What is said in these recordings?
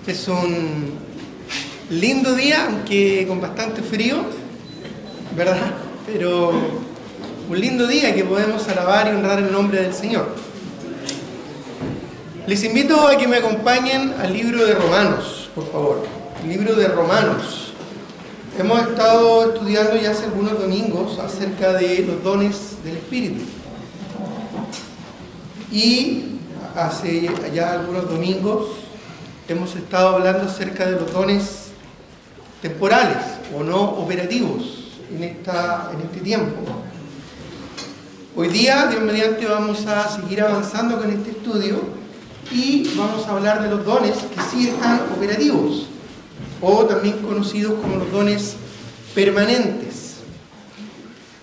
Es un lindo día, aunque con bastante frío, ¿verdad? Pero un lindo día que podemos alabar y honrar el nombre del Señor. Les invito a que me acompañen al libro de Romanos, por favor. El libro de Romanos. Hemos estado estudiando ya hace algunos domingos acerca de los dones del Espíritu. Y hace ya algunos domingos hemos estado hablando acerca de los dones temporales o no operativos en este tiempo. Hoy día, Dios mediante, vamos a seguir avanzando con este estudio y vamos a hablar de los dones que sí están operativos o también conocidos como los dones permanentes.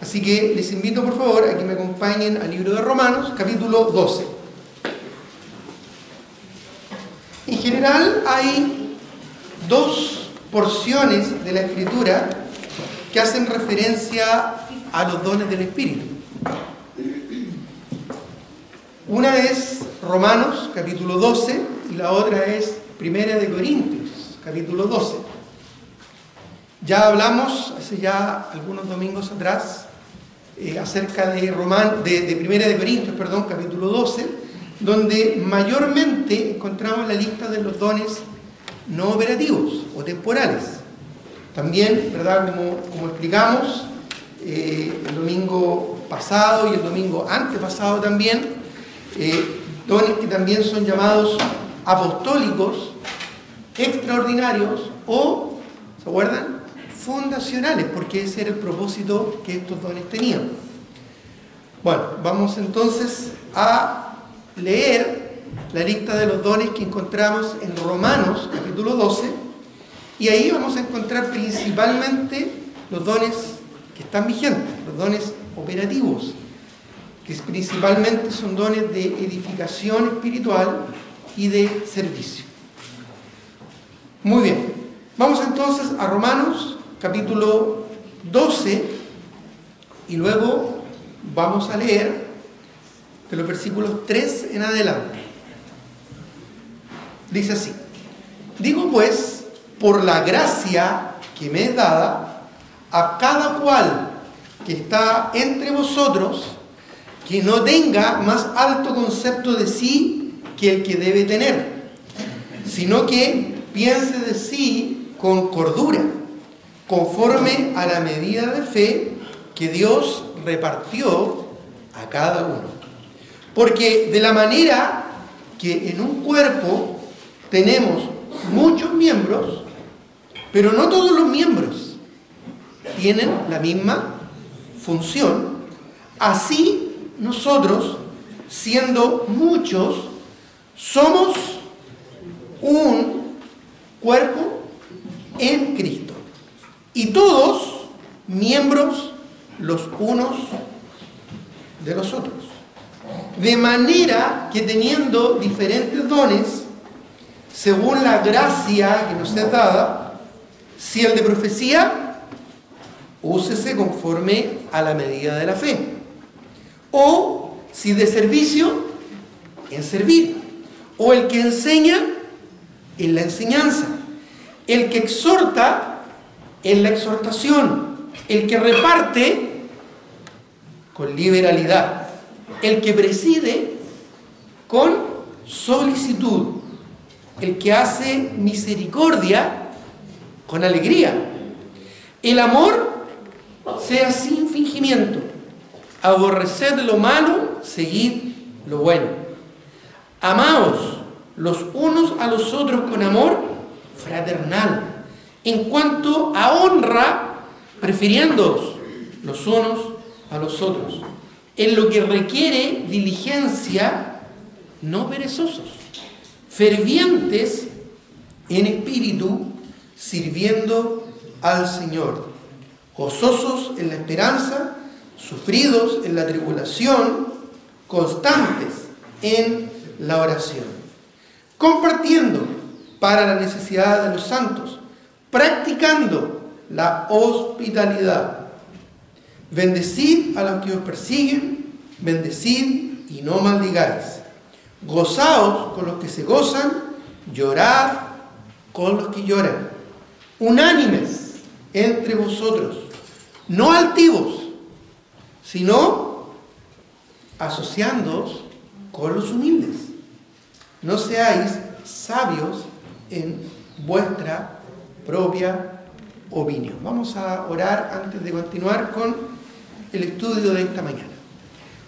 Así que les invito por favor a que me acompañen al libro de Romanos, capítulo 12. En general hay dos porciones de la Escritura que hacen referencia a los dones del Espíritu. Una es Romanos, capítulo 12, y la otra es Primera de Corintios, capítulo 12. Ya hablamos hace ya algunos domingos atrás acerca de Primera de Corintios, capítulo 12, donde mayormente encontramos la lista de los dones no operativos o temporales. También, ¿verdad? Como explicamos el domingo pasado y el domingo antepasado también, dones que también son llamados apostólicos, extraordinarios o, ¿se acuerdan?, fundacionales, porque ese era el propósito que estos dones tenían. Bueno, vamos entonces a leer la lista de los dones que encontramos en Romanos, capítulo 12, y ahí vamos a encontrar principalmente los dones que están vigentes, los dones operativos, que principalmente son dones de edificación espiritual y de servicio. Muy bien, vamos entonces a Romanos, capítulo 12, y luego vamos a leer de los versículos 3 en adelante. Dice así: digo pues, por la gracia que me es dada, a cada cual que está entre vosotros, que no tenga más alto concepto de sí que el que debe tener, sino que piense de sí con cordura, conforme a la medida de fe que Dios repartió a cada uno. Porque de la manera que en un cuerpo tenemos muchos miembros, pero no todos los miembros tienen la misma función, así nosotros, siendo muchos, somos un cuerpo en Cristo, y todos miembros los unos de los otros. De manera que teniendo diferentes dones, según la gracia que nos es dada, si el de profecía, úsese conforme a la medida de la fe. O si de servicio, en servir. O el que enseña, en la enseñanza. El que exhorta, en la exhortación. El que reparte, con liberalidad. El que preside, con solicitud. El que hace misericordia, con alegría. El amor sea sin fingimiento. Aborreced lo malo, seguid lo bueno. Amaos los unos a los otros con amor fraternal. En cuanto a honra, prefiriéndoos los unos a los otros. En lo que requiere diligencia, no perezosos, fervientes en espíritu, sirviendo al Señor, gozosos en la esperanza, sufridos en la tribulación, constantes en la oración, compartiendo para la necesidad de los santos, practicando la hospitalidad. Bendecid a los que os persiguen, bendecid y no maldigáis. Gozaos con los que se gozan, llorad con los que lloran, unánimes entre vosotros, no altivos, sino asociándoos con los humildes. No seáis sabios en vuestra propia opinión. Vamos a orar antes de continuar con el estudio de esta mañana.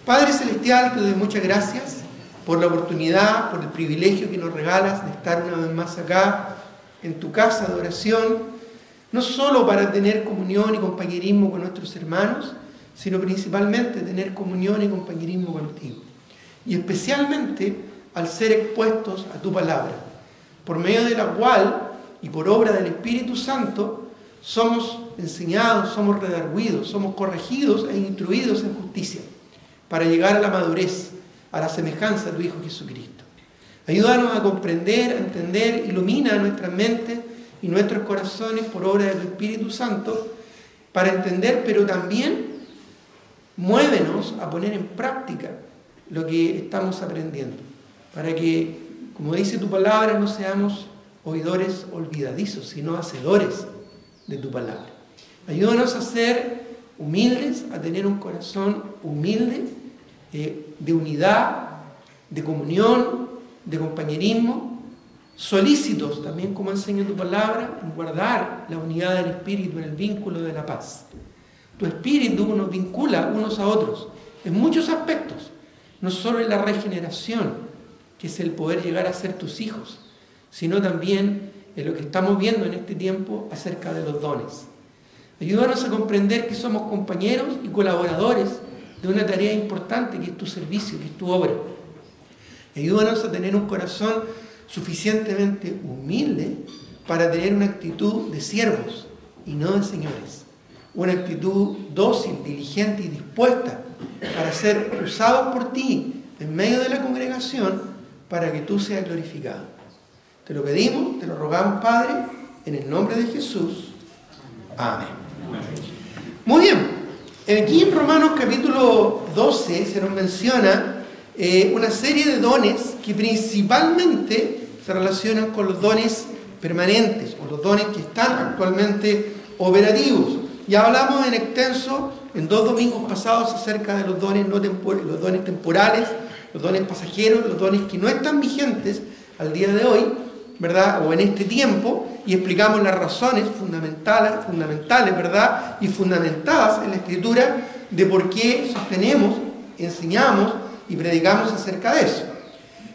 Padre Celestial, te doy muchas gracias por la oportunidad, por el privilegio que nos regalas de estar una vez más acá en tu casa de oración, no solo para tener comunión y compañerismo con nuestros hermanos, sino principalmente tener comunión y compañerismo contigo. Y especialmente al ser expuestos a tu palabra, por medio de la cual y por obra del Espíritu Santo somos enseñados, somos redarguidos, somos corregidos e instruidos en justicia, para llegar a la madurez, a la semejanza de tu Hijo Jesucristo. Ayúdanos a comprender, a entender, ilumina nuestras mentes y nuestros corazones por obra de tu Espíritu Santo, para entender, pero también muévenos a poner en práctica lo que estamos aprendiendo, para que, como dice tu palabra, no seamos oidores olvidadizos, sino hacedores de tu palabra. Ayúdanos a ser humildes, a tener un corazón humilde, de unidad, de comunión, de compañerismo, solícitos también, como enseña tu palabra, en guardar la unidad del Espíritu en el vínculo de la paz. Tu Espíritu nos vincula unos a otros en muchos aspectos, no solo en la regeneración, que es el poder llegar a ser tus hijos, sino también en lo que estamos viendo en este tiempo acerca de los dones. Ayúdanos a comprender que somos compañeros y colaboradores de una tarea importante que es tu servicio, que es tu obra. Ayúdanos a tener un corazón suficientemente humilde para tener una actitud de siervos y no de señores. Una actitud dócil, diligente y dispuesta para ser usados por ti en medio de la congregación para que tú seas glorificado. Te lo pedimos, te lo rogamos, Padre, en el nombre de Jesús. Amén. Muy bien. Aquí en Romanos capítulo 12 se nos menciona una serie de dones que principalmente se relacionan con los dones permanentes o los dones que están actualmente operativos. Ya hablamos en extenso en 2 domingos pasados acerca de los dones, los dones temporales, los dones pasajeros, los dones que no están vigentes al día de hoy, ¿verdad? O en este tiempo, y explicamos las razones fundamentales, ¿verdad? Y fundamentadas en la Escritura de por qué sostenemos, enseñamos y predicamos acerca de eso.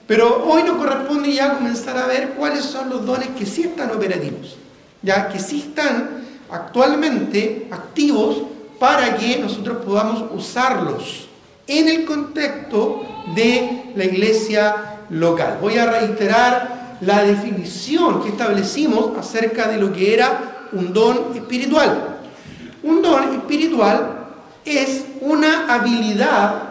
Pero hoy nos corresponde ya comenzar a ver cuáles son los dones que sí están operativos, ya que sí están actualmente activos para que nosotros podamos usarlos en el contexto de la iglesia local. Voy a reiterar la definición que establecimos acerca de lo que era un don espiritual. Un don espiritual es una habilidad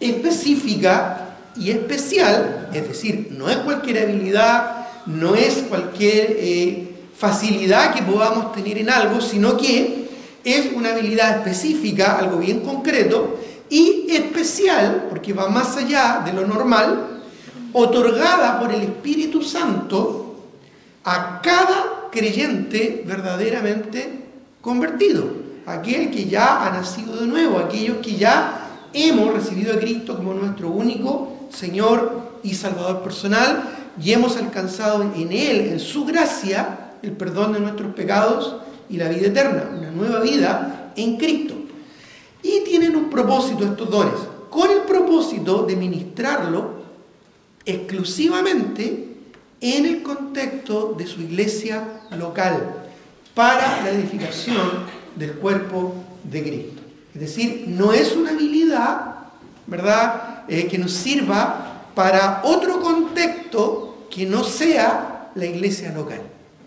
específica y especial, es decir, no es cualquier habilidad, no es cualquier facilidad que podamos tener en algo, sino que es una habilidad específica, algo bien concreto y especial, porque va más allá de lo normal, otorgada por el Espíritu Santo a cada creyente verdaderamente convertido, aquel que ya ha nacido de nuevo, aquellos que ya hemos recibido a Cristo como nuestro único Señor y Salvador personal y hemos alcanzado en Él, en su gracia, el perdón de nuestros pecados y la vida eterna, una nueva vida en Cristo. Y tienen un propósito estos dones, con el propósito de ministrarlo exclusivamente en el contexto de su iglesia local, para la edificación del cuerpo de Cristo. Es decir, no es una habilidad, ¿verdad?, que nos sirva para otro contexto que no sea la iglesia local.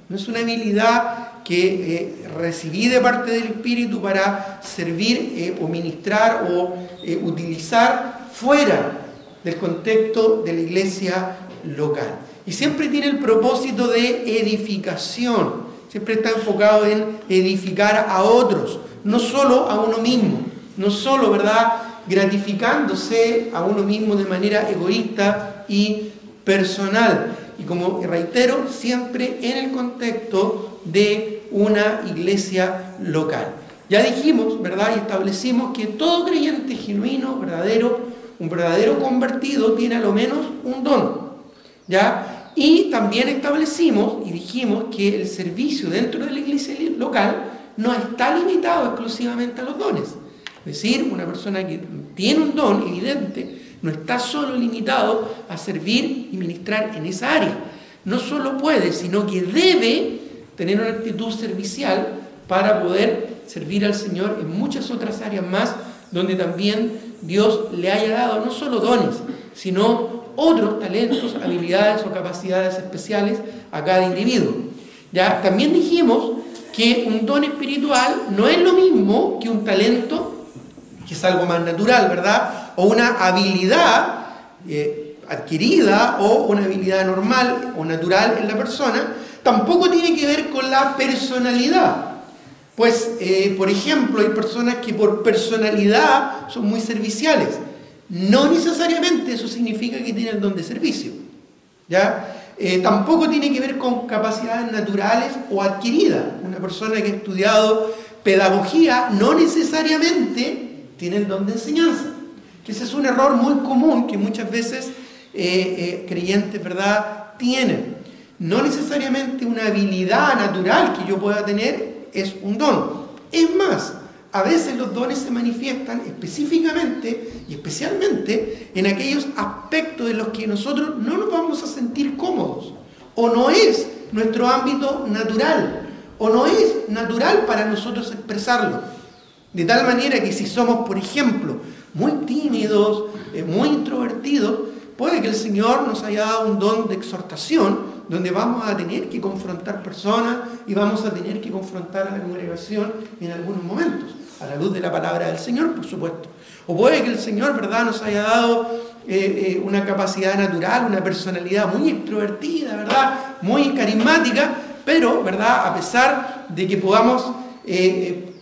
No es una habilidad que recibí de parte del Espíritu para servir o ministrar o utilizar fuera del contexto de la iglesia local. Y siempre tiene el propósito de edificación. Siempre está enfocado en edificar a otros, no solo a uno mismo. No solo, ¿verdad?, gratificándose a uno mismo de manera egoísta y personal. y como reitero, siempre en el contexto de una iglesia local. Ya dijimos, ¿verdad? Y establecimos que todo creyente genuino, verdadero, un verdadero convertido tiene a lo menos un don, ¿ya? Y también establecimos y dijimos que el servicio dentro de la iglesia local no está limitado exclusivamente a los dones. Es decir, una persona que tiene un don evidente no está solo limitado a servir y ministrar en esa área. No solo puede, sino que debe tener una actitud servicial para poder servir al Señor en muchas otras áreas más, donde también Dios le haya dado no solo dones, sino otros talentos, habilidades o capacidades especiales a cada individuo. Ya también dijimos que un don espiritual no es lo mismo que un talento, que es algo más natural, ¿verdad? O una habilidad adquirida o una habilidad normal o natural en la persona. Tampoco tiene que ver con la personalidad. Pues, por ejemplo, hay personas que por personalidad son muy serviciales. No necesariamente eso significa que tienen el don de servicio, ¿ya? Tampoco tiene que ver con capacidades naturales o adquiridas. Una persona que ha estudiado pedagogía no necesariamente tiene el don de enseñanza. Que ese es un error muy común que muchas veces creyentes, ¿verdad?, tienen. No necesariamente una habilidad natural que yo pueda tener es un don. Es más, a veces los dones se manifiestan específicamente y especialmente en aquellos aspectos en los que nosotros no nos vamos a sentir cómodos, o no es nuestro ámbito natural, o no es natural para nosotros expresarlo. De tal manera que si somos, por ejemplo, muy tímidos, muy introvertidos, puede que el Señor nos haya dado un don de exhortación, donde vamos a tener que confrontar personas y vamos a tener que confrontar a la congregación en algunos momentos, a la luz de la palabra del Señor, por supuesto. O puede que el Señor, ¿verdad?, nos haya dado una capacidad natural, una personalidad muy extrovertida, ¿verdad?, muy carismática, pero, ¿verdad?, a pesar de que podamos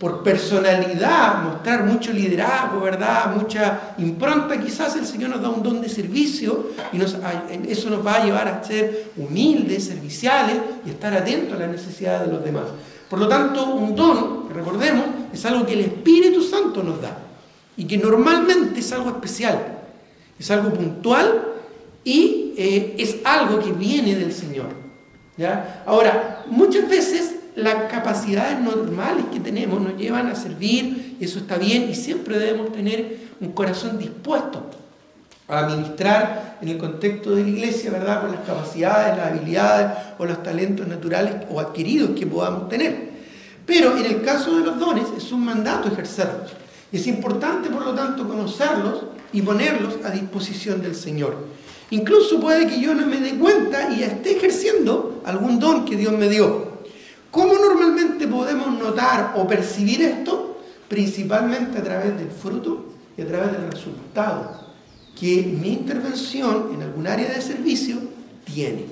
por personalidad mostrar mucho liderazgo, ¿verdad?, mucha impronta, quizás el Señor nos da un don de servicio y eso nos va a llevar a ser humildes, serviciales y estar atentos a las necesidades de los demás. Por lo tanto, un don, recordemos, es algo que el Espíritu Santo nos da y que normalmente es algo especial, es algo puntual y es algo que viene del Señor, ¿ya? Ahora, muchas veces las capacidades normales que tenemos nos llevan a servir, y eso está bien, y siempre debemos tener un corazón dispuesto a ministrar en el contexto de la iglesia, ¿verdad?, con las capacidades, las habilidades o los talentos naturales o adquiridos que podamos tener. Pero en el caso de los dones es un mandato ejercerlos. Es importante, por lo tanto, conocerlos y ponerlos a disposición del Señor. Incluso puede que yo no me dé cuenta y esté ejerciendo algún don que Dios me dio. ¿Cómo normalmente podemos notar o percibir esto? Principalmente a través del fruto y a través del resultado que mi intervención en algún área de servicio tiene.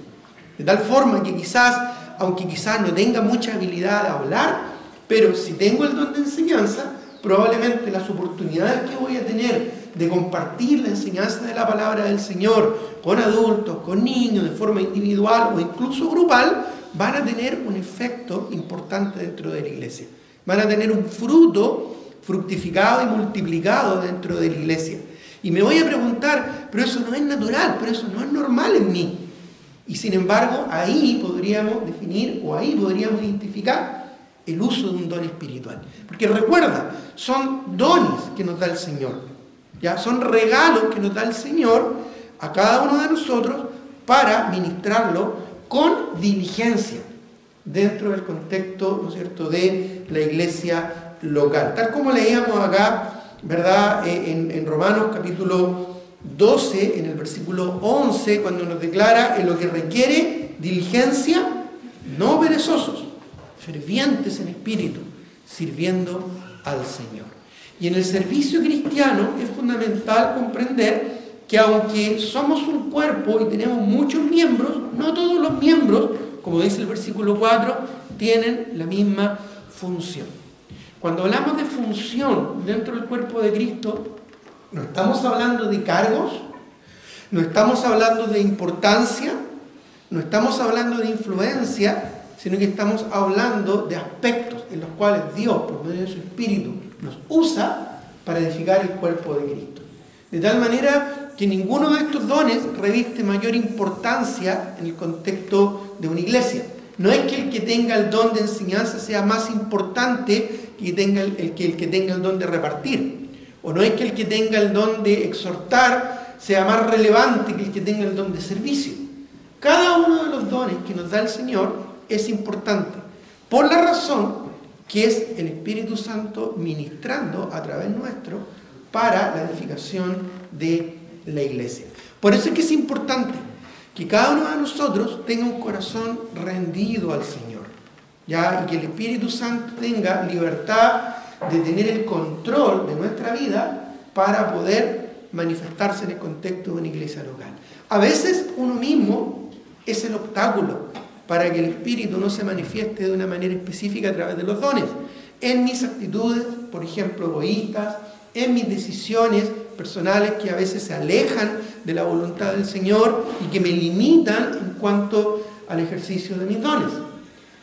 De tal forma que quizás, aunque quizás no tenga mucha habilidad de hablar, pero si tengo el don de enseñanza, probablemente las oportunidades que voy a tener de compartir la enseñanza de la palabra del Señor con adultos, con niños, de forma individual o incluso grupal, van a tener un efecto importante dentro de la iglesia. Van a tener un fruto fructificado y multiplicado dentro de la iglesia. Y me voy a preguntar, pero eso no es natural, pero eso no es normal en mí. Y sin embargo, ahí podríamos definir o ahí podríamos identificar el uso de un don espiritual. Porque recuerda, son dones que nos da el Señor, ¿ya? Son regalos que nos da el Señor a cada uno de nosotros para ministrarlo con diligencia dentro del contexto, ¿no es cierto?, de la iglesia local. Tal como leíamos acá, ¿verdad?, en Romanos capítulo 12, en el versículo 11, cuando nos declara en lo que requiere diligencia, no perezosos, fervientes en espíritu, sirviendo al Señor. Y en el servicio cristiano es fundamental comprender que aunque somos un cuerpo y tenemos muchos miembros, no todos los miembros, como dice el versículo 4, tienen la misma función. Cuando hablamos de función dentro del cuerpo de Cristo, no estamos hablando de cargos, no estamos hablando de importancia, No estamos hablando de influencia, sino que estamos hablando de aspectos en los cuales Dios, por medio de su Espíritu, nos usa para edificar el cuerpo de Cristo. De tal manera que ninguno de estos dones reviste mayor importancia en el contexto de una iglesia. No es que el que tenga el don de enseñanza sea más importante que el que tenga el don de repartir. O no es que el que tenga el don de exhortar sea más relevante que el que tenga el don de servicio. Cada uno de los dones que nos da el Señor es importante, por la razón que es el Espíritu Santo ministrando a través nuestro para la edificación de la iglesia. Por eso es que es importante que cada uno de nosotros tenga un corazón rendido al Señor, ¿ya? Y que el Espíritu Santo tenga libertad de tener el control de nuestra vida para poder manifestarse en el contexto de una iglesia local. A veces uno mismo es el obstáculo para que el Espíritu no se manifieste de una manera específica a través de los dones. En mis actitudes, por ejemplo, egoístas, en mis decisiones personales que a veces se alejan de la voluntad del Señor y que me limitan en cuanto al ejercicio de mis dones.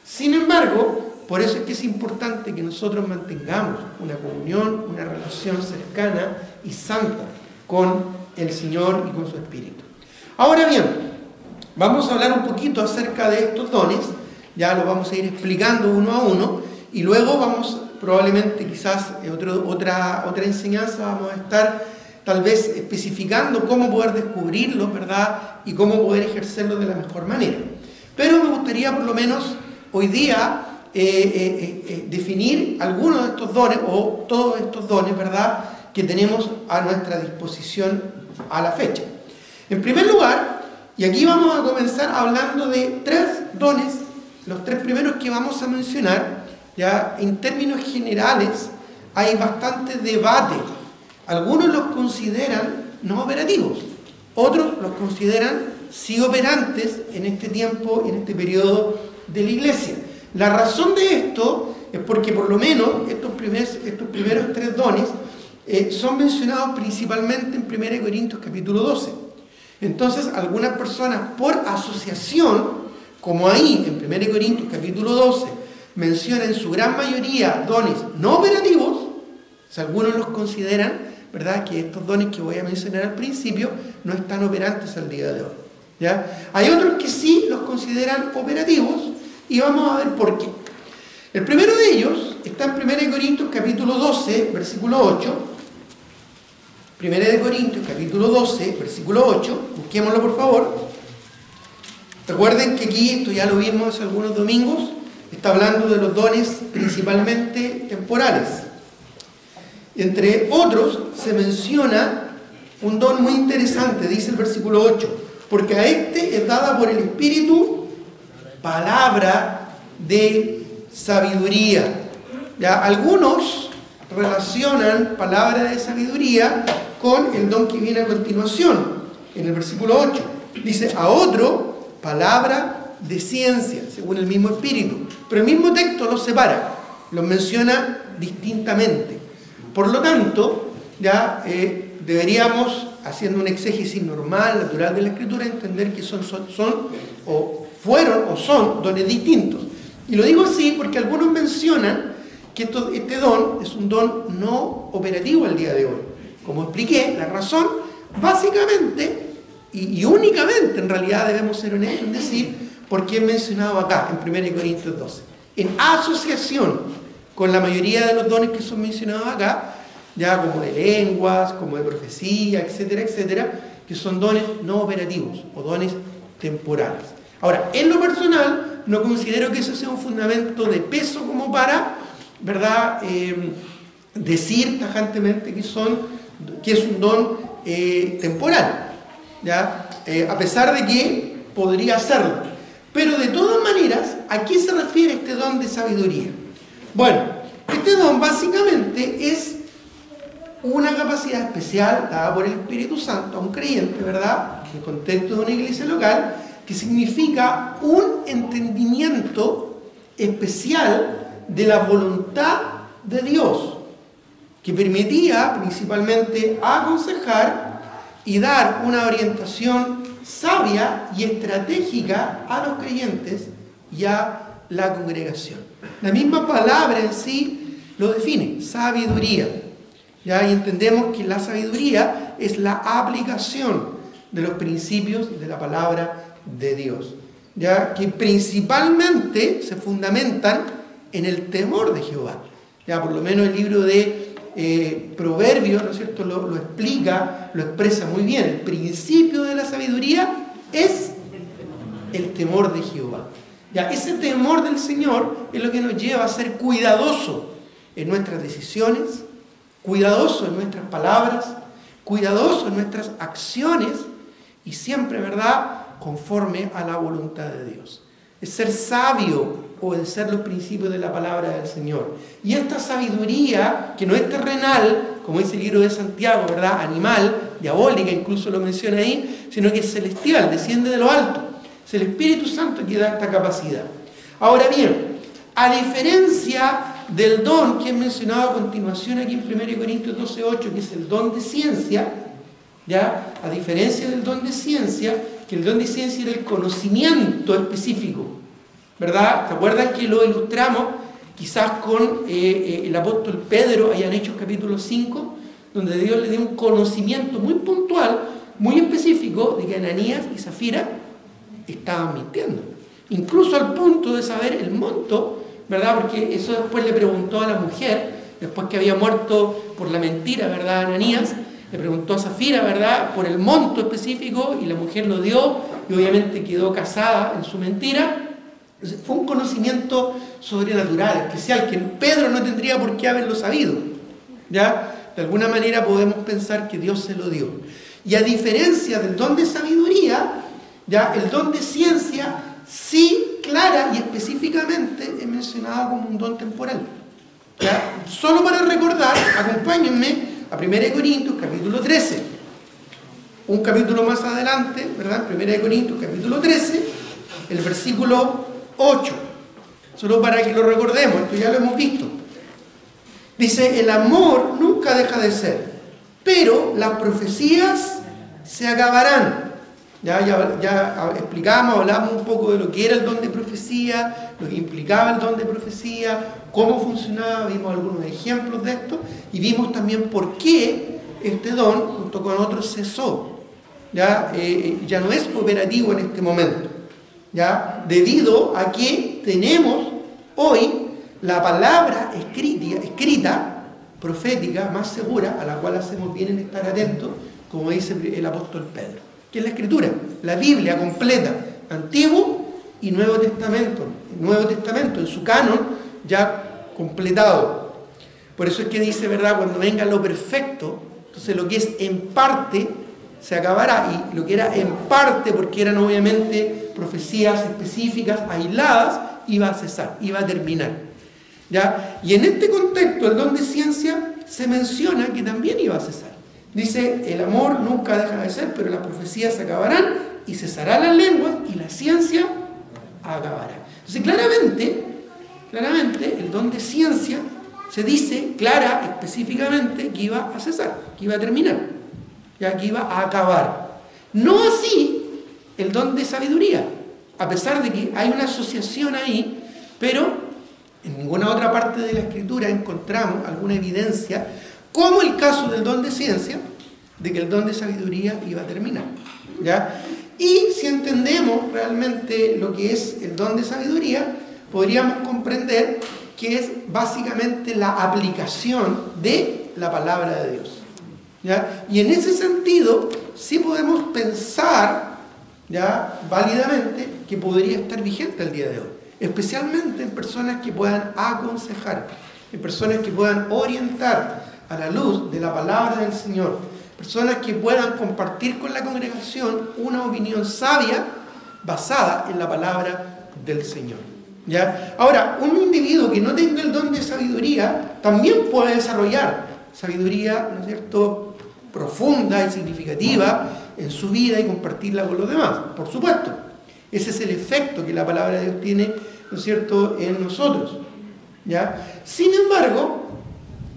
Sin embargo, por eso es que es importante que nosotros mantengamos una comunión, una relación cercana y santa con el Señor y con su Espíritu. Ahora bien, vamos a hablar un poquito acerca de estos dones, ya lo vamos a ir explicando uno a uno, y luego vamos, probablemente quizás otra enseñanza, vamos a estar tal vez especificando cómo poder descubrirlos, ¿verdad? Y cómo poder ejercerlos de la mejor manera. Pero me gustaría por lo menos hoy día definir algunos de estos dones, o todos estos dones, ¿verdad?, que tenemos a nuestra disposición a la fecha. En primer lugar, y aquí vamos a comenzar hablando de 3 dones, los 3 primeros que vamos a mencionar. Ya en términos generales hay bastante debate. Algunos los consideran no operativos, otros los consideran sí operantes en este tiempo, en este periodo de la iglesia. La razón de esto es porque por lo menos estos primeros 3 dones son mencionados principalmente en 1 Corintios capítulo 12. Entonces algunas personas por asociación, como ahí en 1 Corintios capítulo 12 mencionan en su gran mayoría dones no operativos, o sea, algunos los consideran, ¿verdad?, que estos dones que voy a mencionar al principio no están operantes al día de hoy, ¿ya? Hay otros que sí los consideran operativos y vamos a ver por qué. El primero de ellos está en 1 Corintios capítulo 12, versículo 8. 1 Corintios capítulo 12, versículo 8. Busquémoslo por favor. Recuerden que aquí, esto ya lo vimos hace algunos domingos, está hablando de los dones principalmente temporales. Entre otros se menciona un don muy interesante, dice el versículo 8, porque a este es dada por el Espíritu palabra de sabiduría. Ya, algunos relacionan palabra de sabiduría con el don que viene a continuación, en el versículo 8. Dice, a otro, palabra de ciencia, según el mismo Espíritu. Pero el mismo texto los separa, los menciona distintamente. Por lo tanto, ya deberíamos, haciendo una exégesis normal, natural de la Escritura, entender que son o fueron o son dones distintos. Y lo digo así porque algunos mencionan que este don es un don no operativo al día de hoy. Como expliqué, la razón, básicamente y únicamente, en realidad debemos ser honestos en decir, porque es mencionado acá, en 1 Corintios 12. En asociación con la mayoría de los dones que son mencionados acá, ya como de lenguas, como de profecía, etcétera, etcétera, que son dones no operativos o dones temporales. Ahora, en lo personal, no considero que eso sea un fundamento de peso como para, ¿verdad?, decir tajantemente que es un don temporal, ¿ya? A pesar de que podría serlo. Pero de todas maneras, ¿a qué se refiere este don de sabiduría? Bueno, este don básicamente es una capacidad especial dada por el Espíritu Santo a un creyente, ¿verdad?, en el contexto de una iglesia local, que significa un entendimiento especial de la voluntad de Dios, que permitía principalmente aconsejar y dar una orientación sabia y estratégica a los creyentes y a la congregación. La misma palabra en sí lo define, sabiduría. ¿Ya? Y entendemos que la sabiduría es la aplicación de los principios de la palabra de Dios, ¿ya? Que principalmente se fundamentan en el temor de Jehová. Ya, por lo menos el libro de Proverbios, ¿no es cierto?, lo explica, lo expresa muy bien. El principio de la sabiduría es el temor de Jehová. Ya, ese temor del Señor es lo que nos lleva a ser cuidadosos en nuestras decisiones, cuidadosos en nuestras palabras, cuidadosos en nuestras acciones y siempre, ¿verdad?, conforme a la voluntad de Dios. Es ser sabio, obedecer los principios de la palabra del Señor. Y esta sabiduría, que no es terrenal, como dice el libro de Santiago, ¿verdad?, animal, diabólica, incluso lo menciona ahí, sino que es celestial, desciende de lo alto. Es el Espíritu Santo que da esta capacidad. Ahora bien, a diferencia del don que es mencionado a continuación aquí en 1 Corintios 12:8, que es el don de ciencia, ¿ya? A diferencia del don de ciencia, que el don de ciencia era el conocimiento específico, ¿verdad? ¿Se acuerdan que lo ilustramos quizás con el apóstol Pedro, allá en Hechos capítulo 5, donde Dios le dio un conocimiento muy puntual, muy específico, de que Ananías y Zafira estaban mintiendo, incluso al punto de saber el monto, ¿verdad? Porque eso después le preguntó a la mujer, después que había muerto por la mentira, ¿verdad?, Ananías, le preguntó a Zafira, ¿verdad?, por el monto específico, y la mujer lo dio, y obviamente quedó casada en su mentira. Entonces, fue un conocimiento sobrenatural, especial, que Pedro no tendría por qué haberlo sabido, ¿ya? De alguna manera podemos pensar que Dios se lo dio. Y a diferencia del don de sabiduría, ¿ya?, el don de ciencia sí, clara y específicamente es mencionado como un don temporal. ¿Ya? Solo para recordar, acompáñenme a 1 Corintios capítulo 13. Un capítulo más adelante, ¿verdad? 1 Corintios capítulo 13, el versículo 8. Solo para que lo recordemos, esto ya lo hemos visto. Dice, el amor nunca deja de ser, pero las profecías se acabarán. Ya explicamos, hablamos un poco de lo que era el don de profecía, lo que implicaba el don de profecía, cómo funcionaba, vimos algunos ejemplos de esto y vimos también por qué este don, junto con otros, cesó. Ya no es operativo en este momento, ¿ya? Debido a que tenemos hoy la palabra escrita, profética, más segura, a la cual hacemos bien en estar atentos, como dice el apóstol Pedro, que es la Escritura, la Biblia completa, Antiguo y Nuevo Testamento. El Nuevo Testamento en su canon ya completado. Por eso es que dice, ¿verdad?, cuando venga lo perfecto, entonces lo que es en parte se acabará, y lo que era en parte, porque eran obviamente profecías específicas, aisladas, iba a cesar, iba a terminar. ¿Ya? Y en este contexto, el don de ciencia se menciona que también iba a cesar. Dice, el amor nunca deja de ser, pero las profecías se acabarán y cesarán las lenguas y la ciencia acabará. Entonces, claramente, el don de ciencia se dice específicamente que iba a cesar, que iba a terminar, ya que iba a acabar. No así el don de sabiduría, a pesar de que hay una asociación ahí, pero en ninguna otra parte de la Escritura encontramos alguna evidencia, como el caso del don de ciencia, de que el don de sabiduría iba a terminar, ¿ya? Y si entendemos realmente lo que es el don de sabiduría, podríamos comprender que es básicamente la aplicación de la palabra de Dios, ¿ya? Y en ese sentido, sí podemos pensar, ¿ya?, válidamente, que podría estar vigente el día de hoy, especialmente en personas que puedan aconsejar, en personas que puedan orientar a la luz de la palabra del Señor, personas que puedan compartir con la congregación una opinión sabia basada en la palabra del Señor, ¿ya? Ahora, un individuo que no tenga el don de sabiduría también puede desarrollar sabiduría, ¿no es cierto?, profunda y significativa en su vida y compartirla con los demás, por supuesto. Ese es el efecto que la palabra de Dios tiene, ¿no es cierto?, en nosotros, ¿ya? Sin embargo,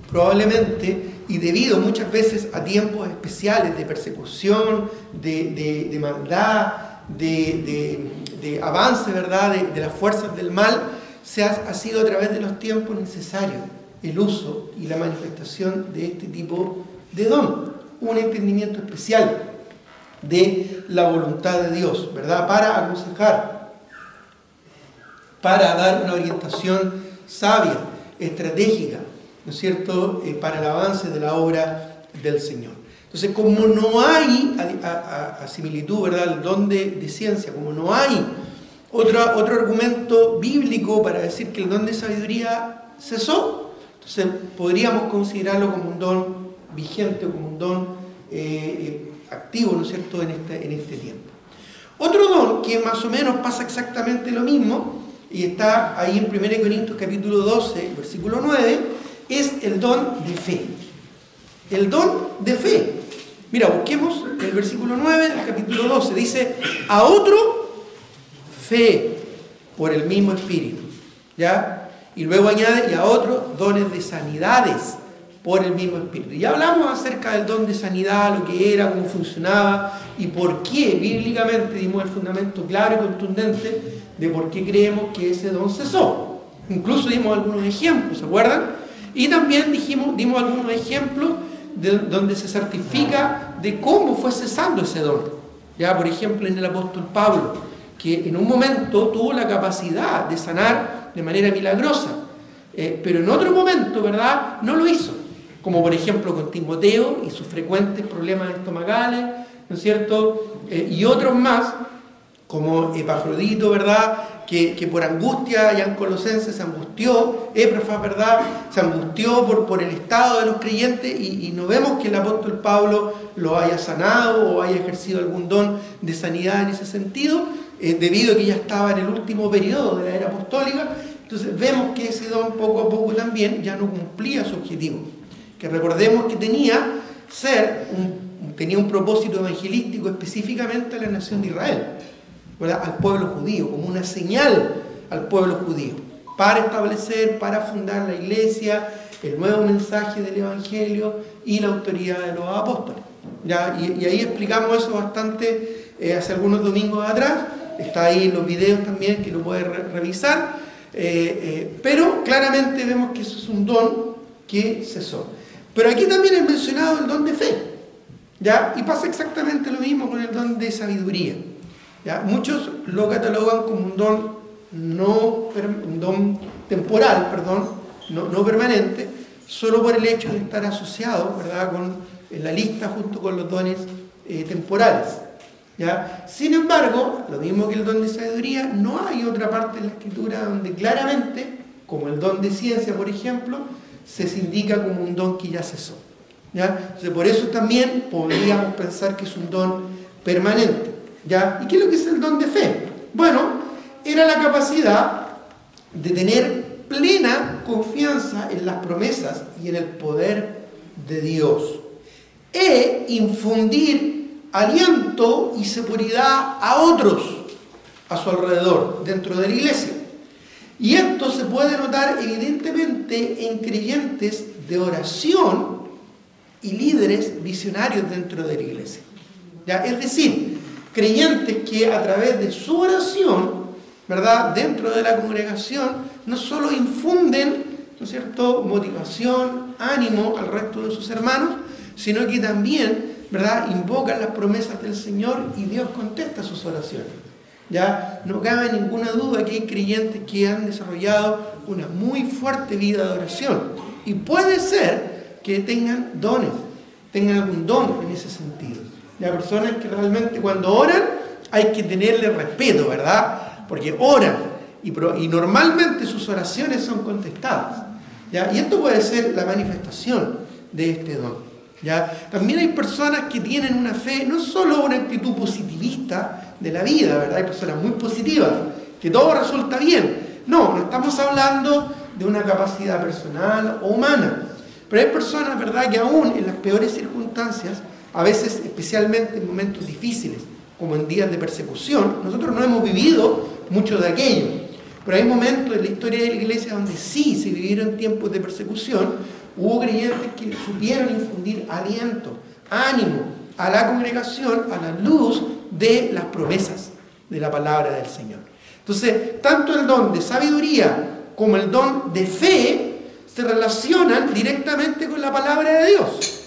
probablemente y debido muchas veces a tiempos especiales de persecución, de maldad, de avance, ¿verdad?, de las fuerzas del mal, ha sido a través de los tiempos necesario el uso y la manifestación de este tipo de don, un entendimiento especial de la voluntad de Dios, ¿verdad?, para aconsejar, para dar una orientación sabia, estratégica, ¿no es cierto?, para el avance de la obra del Señor. Entonces, como no hay, a similitud, ¿verdad?, el don de ciencia, como no hay otro argumento bíblico para decir que el don de sabiduría cesó, entonces podríamos considerarlo como un don vigente o como un don activo, ¿no es cierto?, en este tiempo. Otro don que más o menos pasa exactamente lo mismo, y está ahí en 1 Corintios capítulo 12, versículo 9, es el don de fe. El don de fe. Mira, busquemos el versículo 9 del capítulo 12. Dice, a otro fe por el mismo Espíritu. ¿Ya? Y luego añade, y a otro dones de sanidades por el mismo Espíritu. Ya hablamos acerca del don de sanidad, lo que era, cómo funcionaba y por qué bíblicamente dimos el fundamento claro y contundente de por qué creemos que ese don cesó. Incluso dimos algunos ejemplos, ¿se acuerdan? Y también dimos algunos ejemplos donde se certifica de cómo fue cesando ese don. Ya, por ejemplo, en el apóstol Pablo, que en un momento tuvo la capacidad de sanar de manera milagrosa, pero en otro momento, ¿verdad?, no lo hizo. Como por ejemplo con Timoteo y sus frecuentes problemas estomacales, ¿no es cierto?, y otros más, como Epafrodito, ¿verdad?, que por angustia, ya en Colosenses se angustió, Éprafas, ¿verdad?, se angustió por el estado de los creyentes y no vemos que el apóstol Pablo lo haya sanado o haya ejercido algún don de sanidad en ese sentido, debido a que ya estaba en el último periodo de la era apostólica. Entonces vemos que ese don poco a poco también ya no cumplía su objetivo, que recordemos que tenía un propósito evangelístico específicamente a la nación de Israel, ¿verdad?, al pueblo judío, como una señal al pueblo judío, para establecer, para fundar la iglesia, el nuevo mensaje del evangelio y la autoridad de los apóstoles. ¿Ya? Y ahí explicamos eso bastante hace algunos domingos atrás, está ahí en los videos también que lo puede revisar, pero claramente vemos que eso es un don que cesó. Pero aquí también es mencionado el don de fe, ¿ya? Y pasa exactamente lo mismo con el don de sabiduría. ¿Ya? Muchos lo catalogan como un don temporal, no permanente, solo por el hecho de estar asociado, ¿verdad?, en la lista junto con los dones temporales. ¿Ya? Sin embargo, lo mismo que el don de sabiduría, no hay otra parte de la Escritura donde claramente, como el don de ciencia, por ejemplo, se indica como un don que ya cesó. ¿Ya? Entonces, por eso también podríamos pensar que es un don permanente. ¿Ya? ¿Y qué es lo que es el don de fe? Bueno, era la capacidad de tener plena confianza en las promesas y en el poder de Dios e infundir aliento y seguridad a otros a su alrededor, dentro de la iglesia. Y esto se puede notar evidentemente en creyentes de oración y líderes visionarios dentro de la iglesia. ¿Ya? Es decir, creyentes que a través de su oración, ¿verdad?, dentro de la congregación, no solo infunden, ¿no es cierto?, motivación, ánimo al resto de sus hermanos, sino que también, ¿verdad?, invocan las promesas del Señor y Dios contesta sus oraciones. ¿Ya? No cabe ninguna duda que hay creyentes que han desarrollado una muy fuerte vida de oración. Y puede ser que tengan algún don en ese sentido. Las personas que realmente cuando oran hay que tenerle respeto, ¿verdad? Porque oran y normalmente sus oraciones son contestadas. ¿Ya? Y esto puede ser la manifestación de este don. ¿Ya? También hay personas que tienen una fe, no solo una actitud positivista de la vida, ¿verdad? Hay personas muy positivas, que todo resulta bien. No estamos hablando de una capacidad personal o humana. Pero hay personas, ¿verdad?, que aún en las peores circunstancias, a veces especialmente en momentos difíciles, como en días de persecución, nosotros no hemos vivido mucho de aquello, pero hay momentos en la historia de la iglesia donde sí se vivieron tiempos de persecución, Hubo creyentes que supieron infundir aliento, ánimo a la congregación a la luz de las promesas de la palabra del Señor. Entonces, tanto el don de sabiduría como el don de fe se relacionan directamente con la palabra de Dios.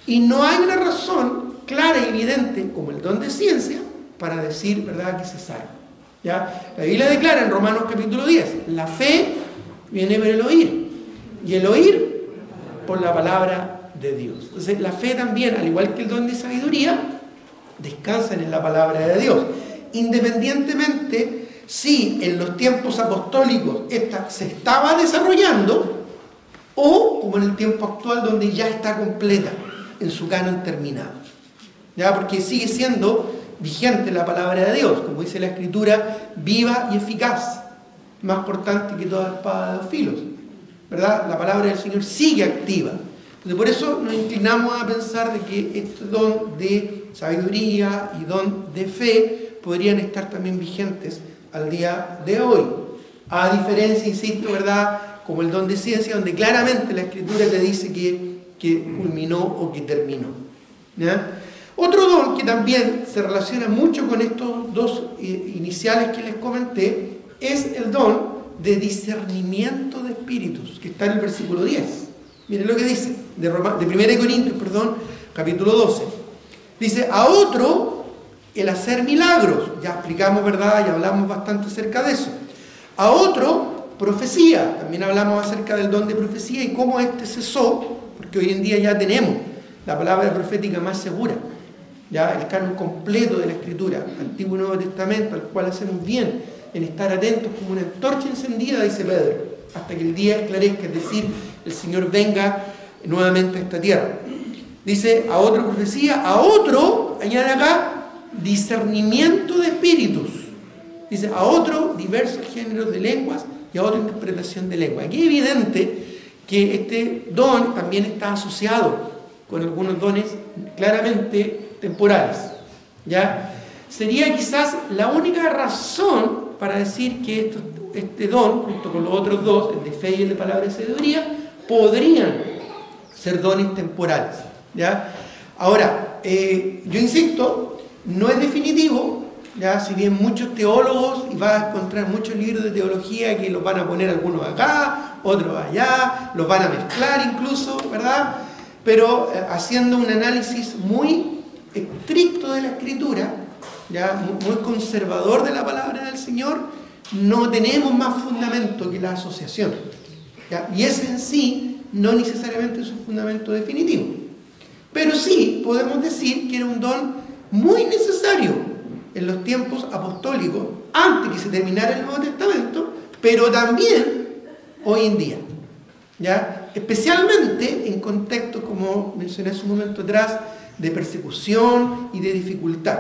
Y no hay una razón clara y evidente como el don de ciencia para decir, ¿verdad?, que se salva. ¿Ya? La Biblia declara en Romanos capítulo 10, la fe viene por el oír, y el oír por la palabra de Dios. Entonces, la fe también, al igual que el don de sabiduría, descansan en la palabra de Dios. Independientemente si en los tiempos apostólicos esta se estaba desarrollando o como en el tiempo actual donde ya está completa en su canon terminado. ¿Ya? Porque sigue siendo vigente la palabra de Dios, como dice la Escritura, viva y eficaz, más cortante que toda espada de dos filos. ¿Verdad? La palabra del Señor sigue activa. Entonces, por eso nos inclinamos a pensar de que este don de sabiduría y don de fe podrían estar también vigentes al día de hoy. A diferencia, insisto, ¿verdad?, como el don de ciencia, donde claramente la Escritura te dice que culminó o que terminó. ¿Ya? Otro don que también se relaciona mucho con estos dos iniciales que les comenté es el don de discernimiento de espíritus, que está en el versículo 10. Miren lo que dice, de 1 Corintios, capítulo 12. Dice, a otro el hacer milagros. Ya explicamos, ¿verdad? Ya hablamos bastante acerca de eso. A otro, profecía. También hablamos acerca del don de profecía y cómo este cesó, porque hoy en día ya tenemos la palabra profética más segura. Ya el canon completo de la Escritura, Antiguo y Nuevo Testamento, al cual hacemos bien en estar atentos como una antorcha encendida, dice Pedro, hasta que el día esclarezca, es decir, el Señor venga nuevamente a esta tierra. Dice, a otro profecía, a otro, añade acá, discernimiento de espíritus. Dice, a otro diversos géneros de lenguas y a otra interpretación de lengua. Aquí es evidente que este don también está asociado con algunos dones claramente temporales. ¿Ya? Sería quizás la única razón para decir que este don, junto con los otros dos, el de fe y el de palabra de sabiduría, podrían ser dones temporales. ¿Ya? Ahora, yo insisto, no es definitivo, ¿ya? Si bien muchos teólogos, y vas a encontrar muchos libros de teología que los van a poner algunos acá, otros allá, los van a mezclar incluso, ¿verdad? Pero haciendo un análisis muy estricto de la Escritura, ya muy conservador de la palabra del Señor, no tenemos más fundamento que la asociación. ¿Ya? Y ese en sí no necesariamente es un fundamento definitivo. Pero sí podemos decir que era un don muy necesario en los tiempos apostólicos, antes que se terminara el Nuevo Testamento, pero también hoy en día. ¿Ya? Especialmente en contextos, como mencioné hace un momento atrás, de persecución y de dificultad.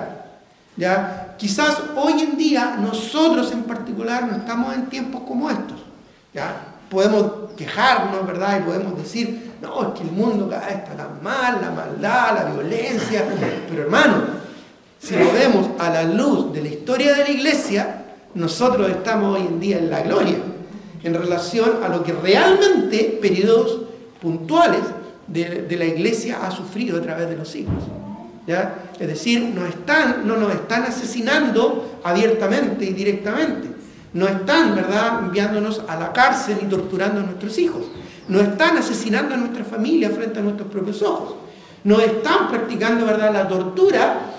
¿Ya? Quizás hoy en día nosotros en particular no estamos en tiempos como estos. ¿Ya? Podemos quejarnos, ¿verdad? Y podemos decir, no, es que el mundo cada vez está tan mal, la maldad, la violencia. Pero hermano, si lo vemos a la luz de la historia de la iglesia, nosotros estamos hoy en día en la gloria, en relación a lo que realmente periodos puntuales de la iglesia ha sufrido a través de los siglos. ¿Ya? Es decir, no nos están asesinando abiertamente y directamente. No están, ¿verdad?, enviándonos a la cárcel y torturando a nuestros hijos. No están asesinando a nuestra familia frente a nuestros propios ojos. No están practicando, ¿verdad?, la tortura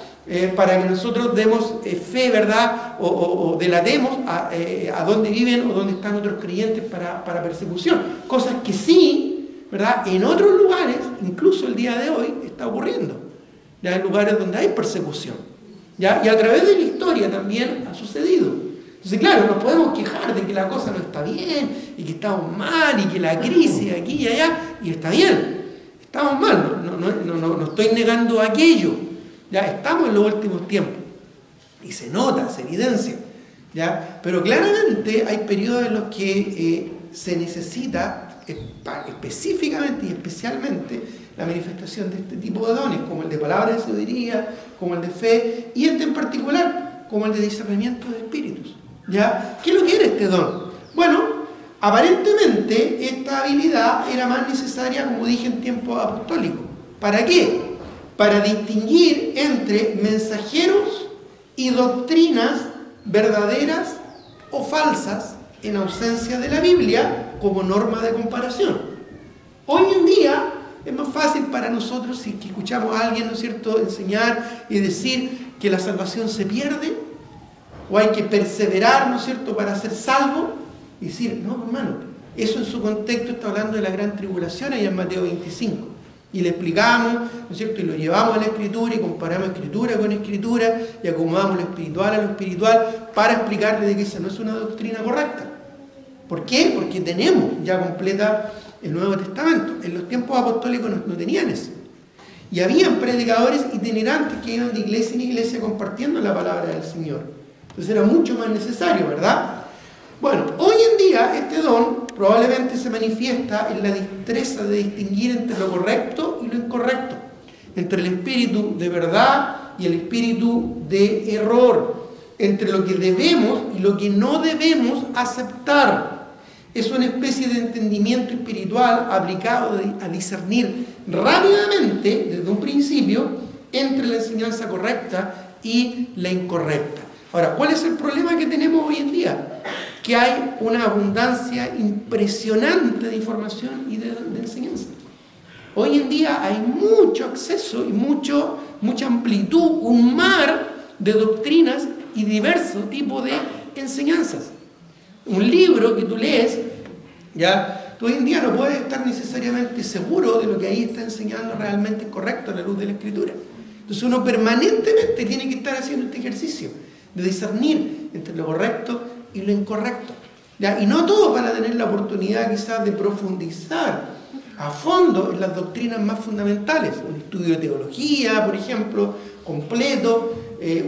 para que nosotros demos fe, ¿verdad?, o delatemos a dónde viven o dónde están otros creyentes para persecución. Cosas que sí, ¿verdad?, en otros lugares, incluso el día de hoy, está ocurriendo. Ya hay lugares donde hay persecución. ¿Ya? Y a través de la historia también ha sucedido. Entonces, claro, nos podemos quejar de que la cosa no está bien, y que estamos mal, y que la crisis aquí y allá, y está bien. Estamos mal, no estoy negando aquello. Ya estamos en los últimos tiempos. Y se nota, se evidencia. ¿Ya? Pero claramente hay periodos en los que se necesita específicamente y especialmente la manifestación de este tipo de dones, como el de palabra de sabiduría, como el de fe, y este en particular, como el de discernimiento de espíritus. ¿Ya? ¿Qué es lo que era este don? Bueno, Aparentemente, esta habilidad era más necesaria, como dije, en tiempos apostólicos. ¿Para qué? Para distinguir entre mensajeros y doctrinas verdaderas o falsas en ausencia de la Biblia como norma de comparación. Hoy en día es más fácil para nosotros, si escuchamos a alguien, ¿no es cierto?, enseñar y decir que la salvación se pierde, o hay que perseverar, ¿no es cierto?, para ser salvo, y decir, no, hermano, eso en su contexto está hablando de la gran tribulación, allá en Mateo 25. Y le explicamos, ¿no es cierto?, y lo llevamos a la Escritura y comparamos Escritura con Escritura y acomodamos lo espiritual a lo espiritual para explicarle de que esa no es una doctrina correcta. ¿Por qué? Porque tenemos ya completa el Nuevo Testamento. En los tiempos apostólicos no tenían eso. Y habían predicadores itinerantes que iban de iglesia en iglesia compartiendo la palabra del Señor. Entonces era mucho más necesario, ¿verdad? Bueno, hoy en día este don probablemente se manifiesta en la destreza de distinguir entre lo correcto y lo incorrecto, entre el espíritu de verdad y el espíritu de error, entre lo que debemos y lo que no debemos aceptar. Es una especie de entendimiento espiritual aplicado a discernir rápidamente, desde un principio, entre la enseñanza correcta y la incorrecta. Ahora, ¿cuál es el problema que tenemos hoy en día? Que hay una abundancia impresionante de información y de enseñanza. Hoy en día hay mucho acceso y mucha amplitud, un mar de doctrinas y diversos tipos de enseñanzas. Un libro que tú lees, ya, tú hoy en día no puedes estar necesariamente seguro de lo que ahí está enseñando realmente es correcto a la luz de la Escritura. Entonces uno permanentemente tiene que estar haciendo este ejercicio de discernir entre lo correcto y lo incorrecto, ¿ya? Y no todos van a tener la oportunidad quizás de profundizar a fondo en las doctrinas más fundamentales, un estudio de teología, por ejemplo, completo,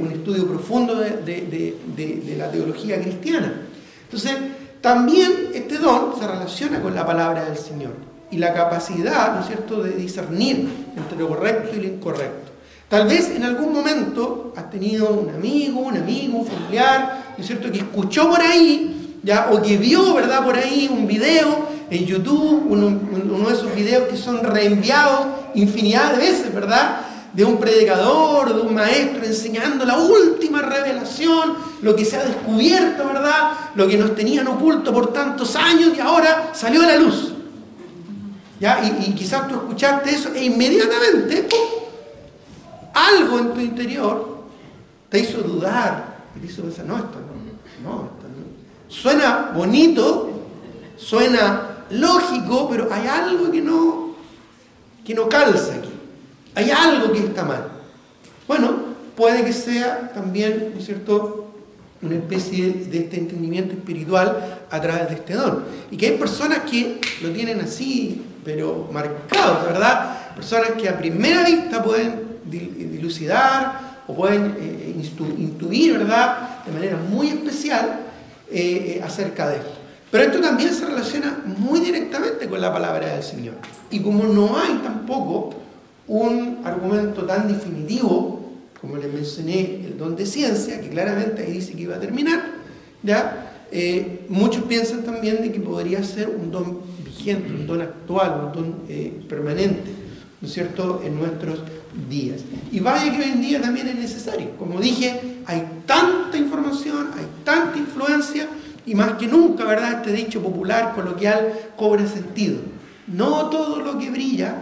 un estudio profundo de la teología cristiana. Entonces, también este don se relaciona con la palabra del Señor y la capacidad, ¿no es cierto?, de discernir entre lo correcto y lo incorrecto. Tal vez en algún momento has tenido un amigo, un familiar, ¿no es cierto?, que escuchó por ahí, ¿ya?, o que vio, ¿verdad?, por ahí un video en YouTube, uno de esos videos que son reenviados infinidad de veces, ¿verdad?, de un predicador, de un maestro enseñando la última revelación, lo que se ha descubierto, ¿verdad?, lo que nos tenían oculto por tantos años y ahora salió a la luz. ¿Ya? Y quizás tú escuchaste eso e inmediatamente, ¡pum!, algo en tu interior te hizo dudar, te hizo pensar, no, esto no. Suena bonito, suena lógico, pero hay algo que no calza aquí. Hay algo que está mal. Bueno, puede que sea también, ¿no es cierto?, una especie de este entendimiento espiritual a través de este don. Y que hay personas que lo tienen así, pero marcado, ¿verdad? Personas que a primera vista pueden dilucidar o pueden intuir, ¿verdad?, de manera muy especial acerca de esto. Pero esto también se relaciona muy directamente con la palabra del Señor. Y como no hay tampoco un argumento tan definitivo, como les mencioné, el don de ciencia, que claramente ahí dice que iba a terminar, ¿ya? Muchos piensan también de que podría ser un don vigente, un don actual, un don permanente, ¿no es cierto?, en nuestros días. Y vaya que hoy en día también es necesario. Como dije, hay tanta información, hay tanta influencia, y más que nunca, ¿verdad?, este dicho popular, coloquial, cobra sentido. No todo lo que brilla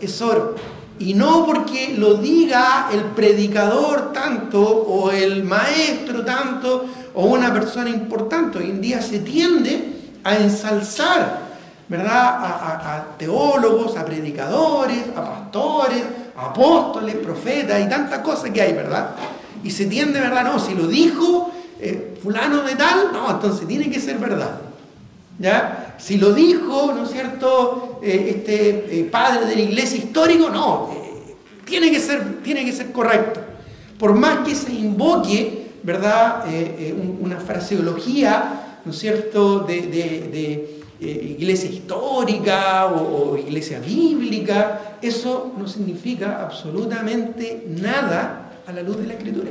es oro. Y no porque lo diga el predicador tanto, o el maestro tanto, o una persona importante. Hoy en día se tiende a ensalzar, ¿verdad?, a teólogos, a predicadores, a pastores, a apóstoles, profetas y tantas cosas que hay, ¿verdad? Y se tiende, ¿verdad? No, si lo dijo fulano de tal, no, entonces tiene que ser verdad. ¿Ya? Si lo dijo, ¿no es cierto?, padre de la iglesia histórico, no, tiene que ser correcto. Por más que se invoque, ¿verdad?, una fraseología, ¿no es cierto?, de iglesia histórica o iglesia bíblica, eso no significa absolutamente nada a la luz de la Escritura.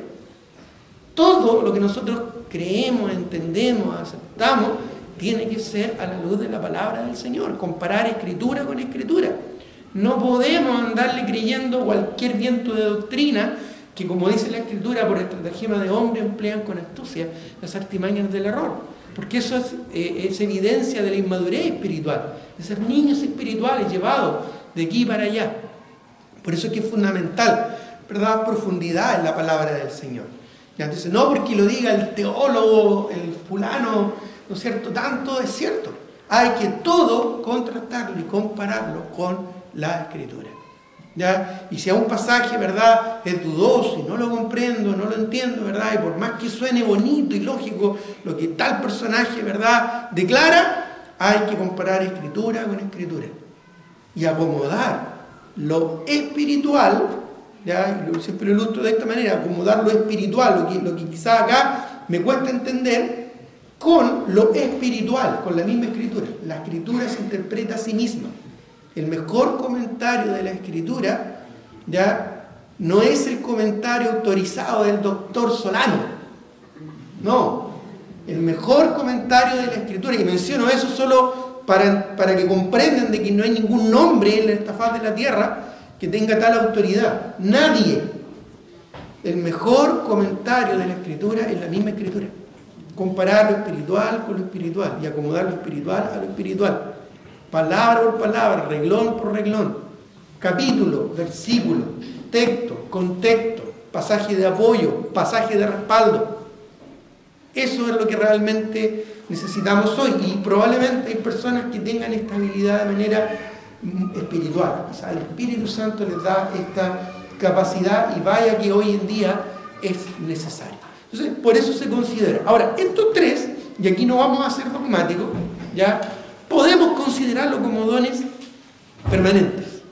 Todo lo que nosotros creemos, entendemos, aceptamos, tiene que ser a la luz de la palabra del Señor, comparar escritura con escritura. No podemos andarle creyendo cualquier viento de doctrina que, como dice la escritura, por estratagema de hombre emplean con astucia las artimañas del error, porque eso es evidencia de la inmadurez espiritual, de ser niños espirituales llevados de aquí para allá. Por eso es que es fundamental, ¿verdad?, profundidad en la palabra del Señor. Ya, entonces, no porque lo diga el teólogo, el fulano, ¿no es cierto?, tanto es cierto. Hay que todo contrastarlo y compararlo con la escritura. ¿Ya? Y si a un pasaje, ¿verdad?, es dudoso y no lo comprendo, no lo entiendo, ¿verdad?, y por más que suene bonito y lógico lo que tal personaje, ¿verdad?, declara, hay que comparar escritura con escritura y acomodar lo espiritual, ¿ya?, y siempre lo ilustro de esta manera, acomodar lo espiritual, lo que quizá acá me cuesta entender, con lo espiritual, con la misma escritura. La escritura se interpreta a sí misma. El mejor comentario de la escritura, ¿ya?, no es el comentario autorizado del doctor Solano. No. El mejor comentario de la escritura, y menciono eso solo para que comprendan de que no hay ningún nombre en esta faz de la tierra que tenga tal autoridad. Nadie. El mejor comentario de la escritura es la misma escritura. Comparar lo espiritual con lo espiritual y acomodar lo espiritual a lo espiritual. Palabra por palabra, reglón por reglón, capítulo, versículo, texto, contexto, pasaje de apoyo, pasaje de respaldo. Eso es lo que realmente necesitamos hoy, y probablemente hay personas que tengan esta habilidad de manera espiritual. O sea, el Espíritu Santo les da esta capacidad, y vaya que hoy en día es necesario. Entonces, por eso se considera. Ahora, estos tres, y aquí no vamos a ser dogmáticos, ya podemos considerarlo como dones permanentes.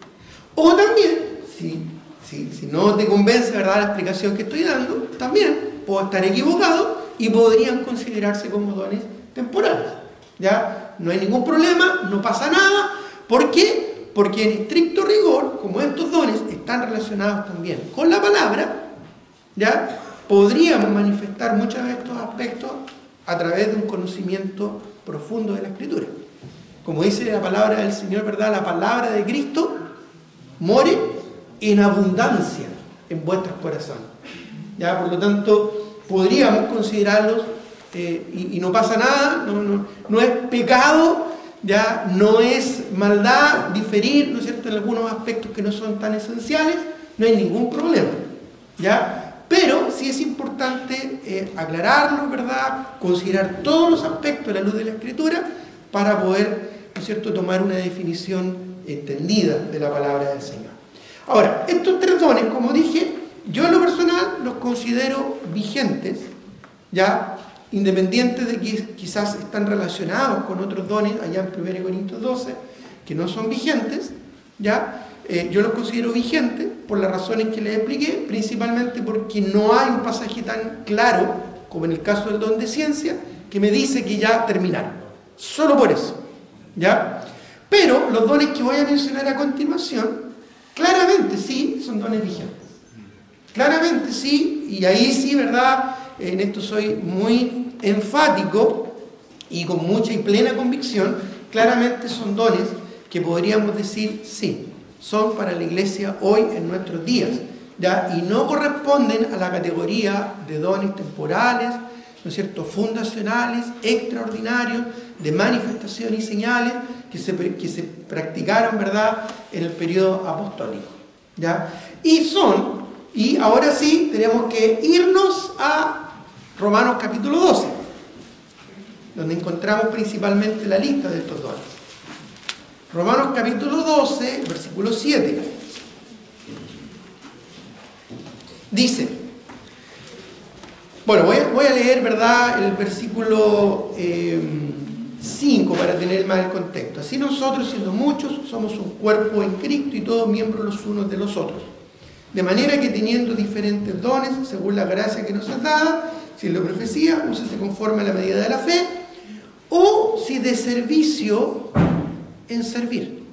O también, si no te convence, ¿verdad?, la explicación que estoy dando, también puedo estar equivocado y podrían considerarse como dones temporales. ¿Ya? No hay ningún problema, no pasa nada. ¿Por qué? Porque en estricto rigor, como estos dones están relacionados también con la palabra, ¿ya?, podríamos manifestar muchos de estos aspectos a través de un conocimiento profundo de la Escritura. Como dice la palabra del Señor, ¿verdad?, la palabra de Cristo more en abundancia en vuestros corazones. ¿Ya? Por lo tanto, podríamos considerarlos, y no pasa nada, no es pecado, ya no es maldad diferir, ¿no es cierto?, en algunos aspectos que no son tan esenciales, no hay ningún problema. ¿Ya? Pero sí es importante aclararlo, ¿verdad?, considerar todos los aspectos a la luz de la Escritura para poder, ¿no es cierto?, tomar una definición entendida de la palabra del Señor. Ahora, estos tres dones, como dije, yo en lo personal los considero vigentes, ya, independientes de que quizás están relacionados con otros dones allá en 1 Corintios 12 que no son vigentes, ya, yo los considero vigentes por las razones que les expliqué, principalmente porque no hay un pasaje tan claro como en el caso del don de ciencia que me dice que ya terminaron. Solo por eso, ¿ya? Pero los dones que voy a mencionar a continuación, claramente sí, son dones vigentes. Claramente sí, y ahí sí, ¿verdad?, en esto soy muy enfático y con mucha y plena convicción. Claramente son dones que podríamos decir sí, son para la iglesia hoy en nuestros días, ¿ya? Y no corresponden a la categoría de dones temporales, ¿no es cierto?, fundacionales, extraordinarios, de manifestación y señales que se practicaron, ¿verdad?, en el periodo apostólico, ¿ya? Y ahora sí tenemos que irnos a Romanos capítulo 12, donde encontramos principalmente la lista de estos dones. Romanos capítulo 12, versículo 7. Dice, bueno, voy a leer, ¿verdad?, el versículo 5 para tener más el contexto. Así nosotros, siendo muchos, somos un cuerpo en Cristo y todos miembros los unos de los otros. De manera que teniendo diferentes dones, según la gracia que nos es dada, si es la profecía, úsese conforme a la medida de la fe, o si de servicio, en servir.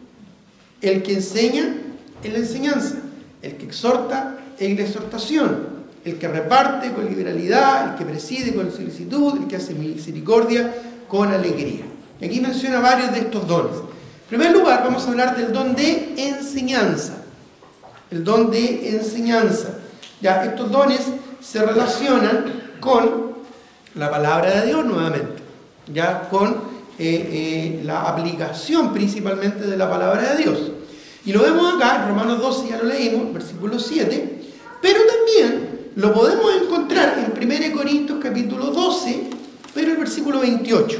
El que enseña, en la enseñanza. El que exhorta, en la exhortación. El que reparte con liberalidad, el que preside con solicitud, el que hace misericordia con alegría. Y aquí menciona varios de estos dones. En primer lugar, vamos a hablar del don de enseñanza. El don de enseñanza. Ya, estos dones se relacionan con la palabra de Dios nuevamente, ya con la aplicación principalmente de la palabra de Dios. Y lo vemos acá, en Romanos 12 ya lo leímos, versículo 7, pero también lo podemos encontrar en 1 Corintios capítulo 12, pero el versículo 28.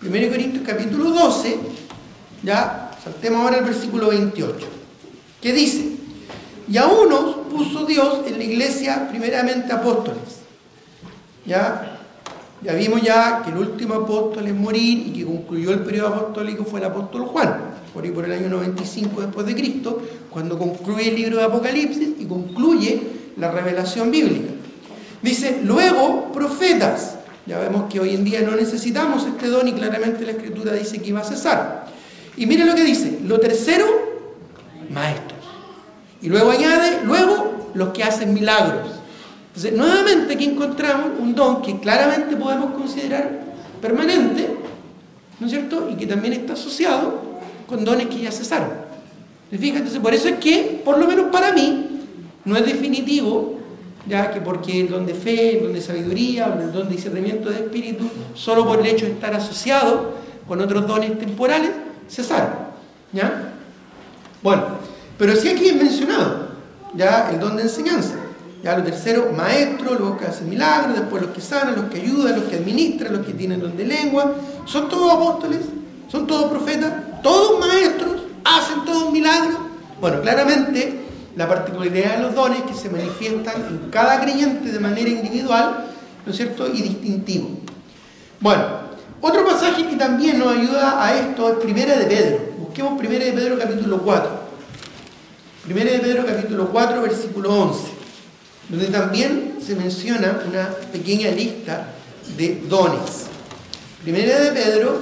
1 Corintios capítulo 12, ya, saltemos ahora al versículo 28, que dice: y a unos puso Dios en la iglesia primeramente apóstoles. Ya vimos ya que el último apóstol en morir y que concluyó el periodo apostólico fue el apóstol Juan, por ahí por el año 95 después de Cristo, cuando concluye el libro de Apocalipsis y concluye la revelación bíblica. Dice, luego profetas. Ya vemos que hoy en día no necesitamos este don y claramente la Escritura dice que iba a cesar. Y mire lo que dice, lo tercero, maestros. Y luego añade, luego los que hacen milagros. Entonces, nuevamente aquí encontramos un don que claramente podemos considerar permanente, ¿no es cierto? Y que también está asociado con dones que ya cesaron. ¿Se fijan? Entonces, por eso es que, por lo menos para mí, no es definitivo, ya que porque el don de fe, el don de sabiduría, o el don de discernimiento de espíritu, solo por el hecho de estar asociado con otros dones temporales, cesaron. ¿Ya? Bueno, pero sí aquí es mencionado, ya el don de enseñanza. Ya lo tercero, maestros, los que hacen milagros, después los que sanan, los que ayudan, los que administran, los que tienen don de lengua. Son todos apóstoles, son todos profetas, todos maestros, hacen todos milagros. Bueno, claramente la particularidad de los dones que se manifiestan en cada creyente de manera individual, ¿no es cierto?, y distintivo. Bueno, otro pasaje que también nos ayuda a esto es 1 de Pedro. Busquemos 1 de Pedro capítulo 4. 1 de Pedro capítulo 4, versículo 11. Donde también se menciona una pequeña lista de dones. Primera de Pedro,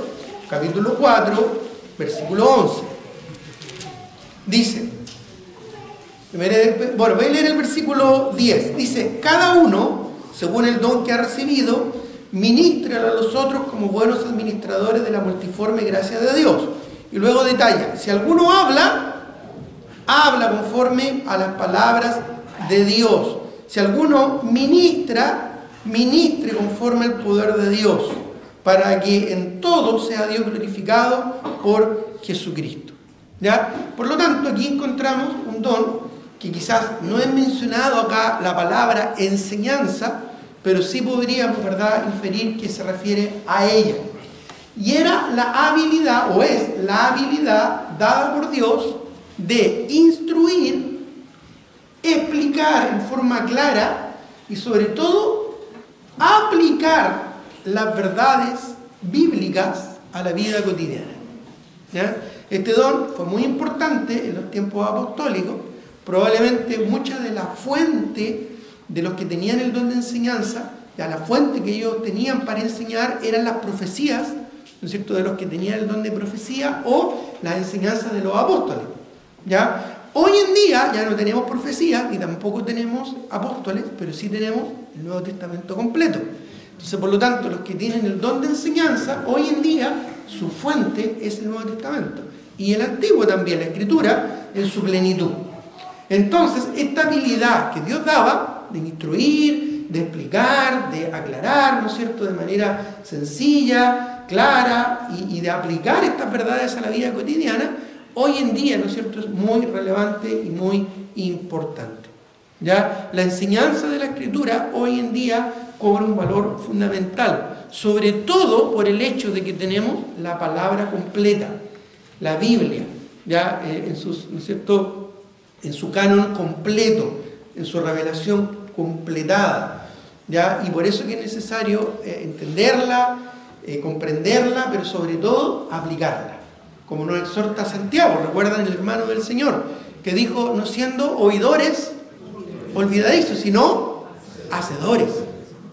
capítulo 4, versículo 11. Dice, bueno, voy a leer el versículo 10. Dice, cada uno, según el don que ha recibido, ministra a los otros como buenos administradores de la multiforme gracia de Dios. Y luego detalla, si alguno habla conforme a las palabras de Dios. Si alguno ministra, ministre conforme al poder de Dios, para que en todo sea Dios glorificado por Jesucristo. ¿Ya? Por lo tanto, aquí encontramos un don que quizás no es mencionado acá la palabra enseñanza, pero sí podríamos, ¿verdad?, inferir que se refiere a ella. Y era la habilidad, o es la habilidad dada por Dios de instruir, explicar en forma clara y sobre todo aplicar las verdades bíblicas a la vida cotidiana. ¿Ya? Este don fue muy importante en los tiempos apostólicos. Probablemente mucha de la fuente de los que tenían el don de enseñanza, ya la fuente que ellos tenían para enseñar eran las profecías, ¿no es cierto?, de los que tenían el don de profecía o las enseñanzas de los apóstoles. ¿Ya? Hoy en día ya no tenemos profecías ni tampoco tenemos apóstoles, pero sí tenemos el Nuevo Testamento completo. Entonces, por lo tanto, los que tienen el don de enseñanza, hoy en día su fuente es el Nuevo Testamento. Y el Antiguo también, la Escritura, en su plenitud. Entonces, esta habilidad que Dios daba de instruir, de explicar, de aclarar, ¿no es cierto?, de manera sencilla, clara, y de aplicar estas verdades a la vida cotidiana, hoy en día, ¿no es cierto?, es muy relevante y muy importante. ¿Ya? La enseñanza de la Escritura hoy en día cobra un valor fundamental, sobre todo por el hecho de que tenemos la palabra completa, la Biblia, ¿ya? ¿No es cierto?, en su canon completo, en su revelación completada, ¿ya? Y por eso que es necesario entenderla, comprenderla, pero sobre todo aplicarla. Como nos exhorta Santiago, recuerdan el hermano del Señor, que dijo, no siendo oidores olvidadizos, sino hacedores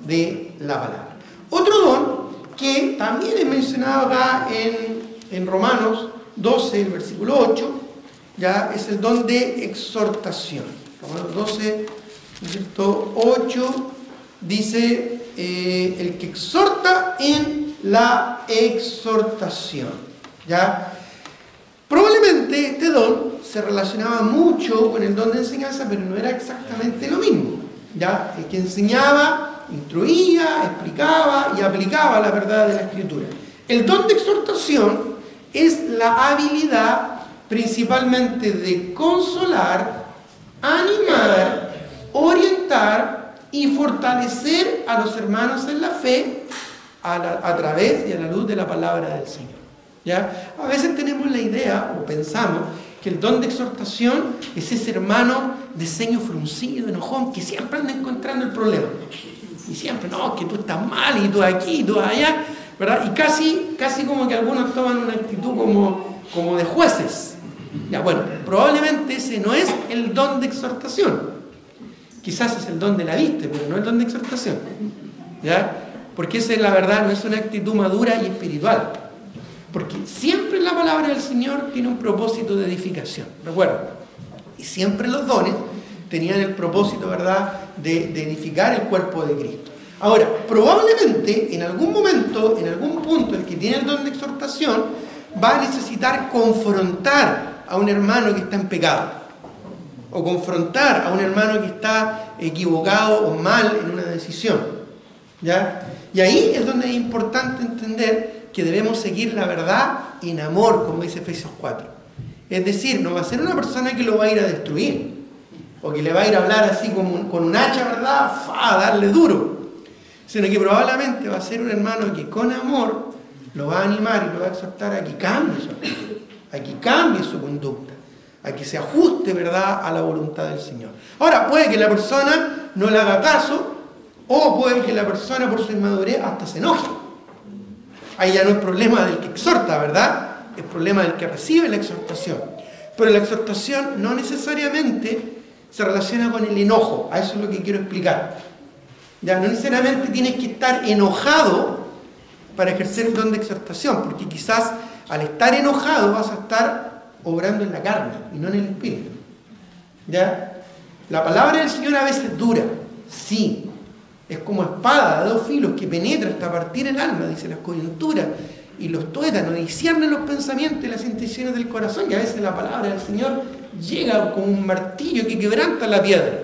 de la palabra. Otro don que también es mencionado acá en Romanos 12, el versículo 8, ya es el don de exhortación. Romanos 12, ¿no es cierto?, 8, dice, el que exhorta en la exhortación. ¿Ya? Probablemente este don se relacionaba mucho con el don de enseñanza, pero no era exactamente lo mismo. ¿Ya? El que enseñaba, instruía, explicaba y aplicaba la verdad de la Escritura. El don de exhortación es la habilidad principalmente de consolar, animar, orientar y fortalecer a los hermanos en la fe a través y a la luz de la palabra del Señor. ¿Ya? A veces tenemos la idea o pensamos que el don de exhortación es ese hermano de ceño fruncido, enojón, que siempre anda encontrando el problema. Y siempre, no, que tú estás mal, y tú aquí, y tú allá, ¿verdad? Y casi como que algunos toman una actitud como de jueces. Ya, bueno, probablemente ese no es el don de exhortación. Quizás es el don de la vista, pero no el don de exhortación. ¿Ya? Porque esa es la verdad, no es una actitud madura y espiritual. Porque siempre la palabra del Señor tiene un propósito de edificación, ¿recuerdan? Y siempre los dones tenían el propósito, ¿verdad?, de edificar el cuerpo de Cristo. Ahora, probablemente en algún momento, en algún punto, el que tiene el don de exhortación va a necesitar confrontar a un hermano que está en pecado, o confrontar a un hermano que está equivocado o mal en una decisión, ¿ya? Y ahí es donde es importante entender que debemos seguir la verdad en amor, como dice Efesios 4. Es decir, no va a ser una persona que lo va a ir a destruir, o que le va a ir a hablar así con un hacha, ¿verdad?, a darle duro, sino que probablemente va a ser un hermano que con amor lo va a animar y lo va a exhortar a que cambie su actitud, a que cambie su conducta, a que se ajuste, ¿verdad?, a la voluntad del Señor. Ahora, puede que la persona no le haga caso, o puede que la persona por su inmadurez hasta se enoje. Ahí ya no es problema del que exhorta, ¿verdad? Es problema del que recibe la exhortación. Pero la exhortación no necesariamente se relaciona con el enojo. A eso es lo que quiero explicar. Ya, no necesariamente tienes que estar enojado para ejercer el don de exhortación, porque quizás al estar enojado vas a estar obrando en la carne y no en el espíritu. ¿Ya? La palabra del Señor a veces es dura, sí. Es como espada de dos filos que penetra hasta partir el alma, dice, las coyunturas y los tuétanos, y disciernen los pensamientos y las intenciones del corazón. Y a veces la palabra del Señor llega como un martillo que quebranta la piedra.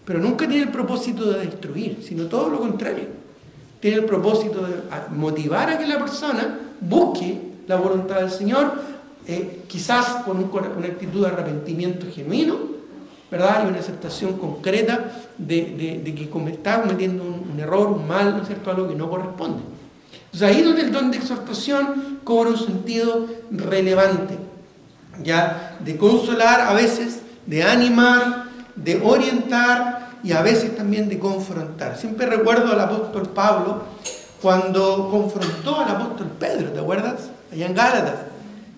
Pero nunca tiene el propósito de destruir, sino todo lo contrario. Tiene el propósito de motivar a que la persona busque la voluntad del Señor, quizás con una actitud de arrepentimiento genuino, ¿verdad? Y una aceptación concreta de que está cometiendo un error, un mal, ¿no es cierto?, algo que no corresponde. Entonces ahí es donde el don de exhortación cobra un sentido relevante, ¿ya? De consolar a veces, de animar, de orientar y a veces también de confrontar. Siempre recuerdo al apóstol Pablo cuando confrontó al apóstol Pedro, ¿te acuerdas? Allá en Gálatas,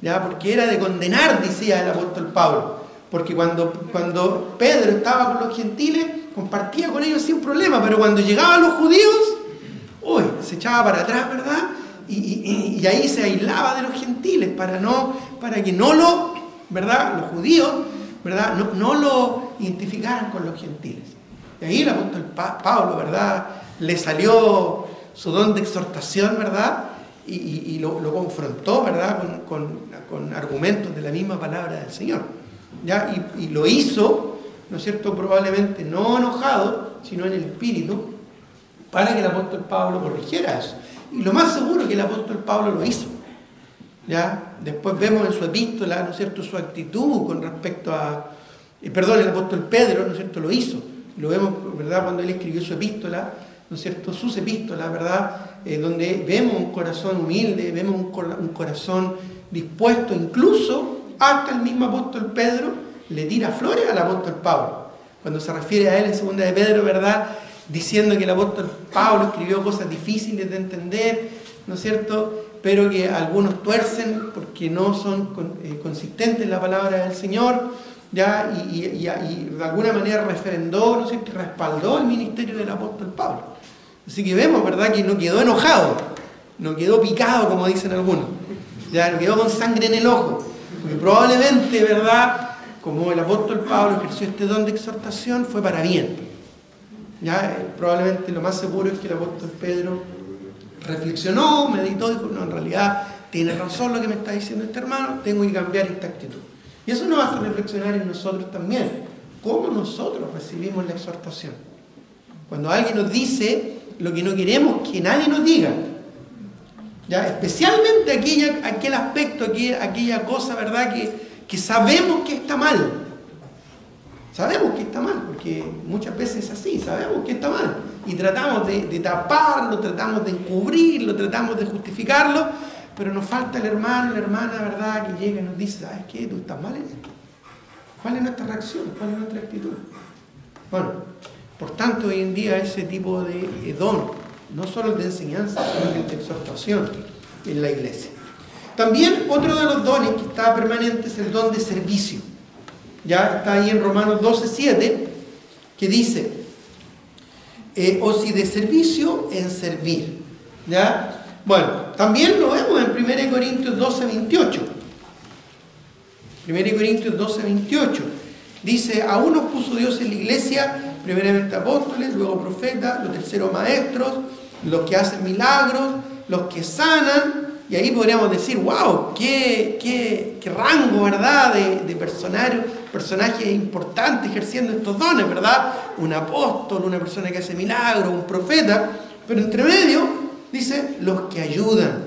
¿ya? Porque era de condenar, decía el apóstol Pablo. Porque cuando Pedro estaba con los gentiles, compartía con ellos sin problema, pero cuando llegaban los judíos, se echaba para atrás, ¿verdad? Y ahí se aislaba de los gentiles para que no lo, ¿verdad?, los judíos, ¿verdad?, no lo identificaran con los gentiles. Y ahí el apóstol Pablo, ¿verdad?, le salió su don de exhortación, ¿verdad?, y lo confrontó, ¿verdad?, con argumentos de la misma palabra del Señor. ¿Ya? Y lo hizo, ¿no es cierto?, probablemente no enojado, sino en el espíritu, para que el apóstol Pablo corrigiera eso. Y lo más seguro es que el apóstol Pablo lo hizo. ¿Ya? Después vemos en su epístola, ¿no es cierto?, su actitud con respecto el apóstol Pedro, ¿no es cierto?, lo hizo. Lo vemos, ¿verdad?, cuando él escribió su epístola, ¿no es cierto?, sus epístolas, ¿verdad?, donde vemos un corazón humilde, vemos un corazón dispuesto, incluso hasta el mismo apóstol Pedro le tira flores al apóstol Pablo. Cuando se refiere a él en segunda de Pedro, ¿verdad?, diciendo que el apóstol Pablo escribió cosas difíciles de entender, ¿no es cierto?, pero que algunos tuercen porque no son consistentes en la palabra del Señor, ¿ya? Y de alguna manera refrendó, ¿no es cierto?, y respaldó el ministerio del apóstol Pablo. Así que vemos, ¿verdad?, que no quedó enojado, no quedó picado, como dicen algunos, ya no quedó con sangre en el ojo. Porque probablemente, ¿verdad?, como el apóstol Pablo ejerció este don de exhortación, fue para bien. ¿Ya? Probablemente lo más seguro es que el apóstol Pedro reflexionó, meditó y dijo, no, en realidad tiene razón lo que me está diciendo este hermano, tengo que cambiar esta actitud. Y eso nos hace reflexionar en nosotros también, cómo nosotros recibimos la exhortación. Cuando alguien nos dice lo que no queremos que nadie nos diga, ¿ya? Especialmente aquel aspecto, aquella cosa, ¿verdad?, que sabemos que está mal. Sabemos que está mal, porque muchas veces es así, sabemos que está mal. Y tratamos de taparlo, tratamos de encubrirlo, tratamos de justificarlo, pero nos falta el hermano, la hermana, ¿verdad?, que llega y nos dice, ¿sabes qué? Tú estás mal en esto. ¿Cuál es nuestra reacción? ¿Cuál es nuestra actitud? Bueno, por tanto, hoy en día ese tipo de don, no solo el de enseñanza, sino que el de exhortación en la iglesia. También otro de los dones que está permanente es el don de servicio. Ya está ahí en Romanos 12:7, que dice, o si de servicio, en servir. ¿Ya? Bueno, también lo vemos en 1 Corintios 12:28. 1 Corintios 12:28. Dice, a unos puso Dios en la iglesia, primeramente apóstoles, luego profetas, los terceros maestros, los que hacen milagros, los que sanan. Y ahí podríamos decir, wow, qué rango, ¿verdad?, de personajes importantes ejerciendo estos dones, ¿verdad? Un apóstol, una persona que hace milagros, un profeta. Pero entre medio dice, los que ayudan.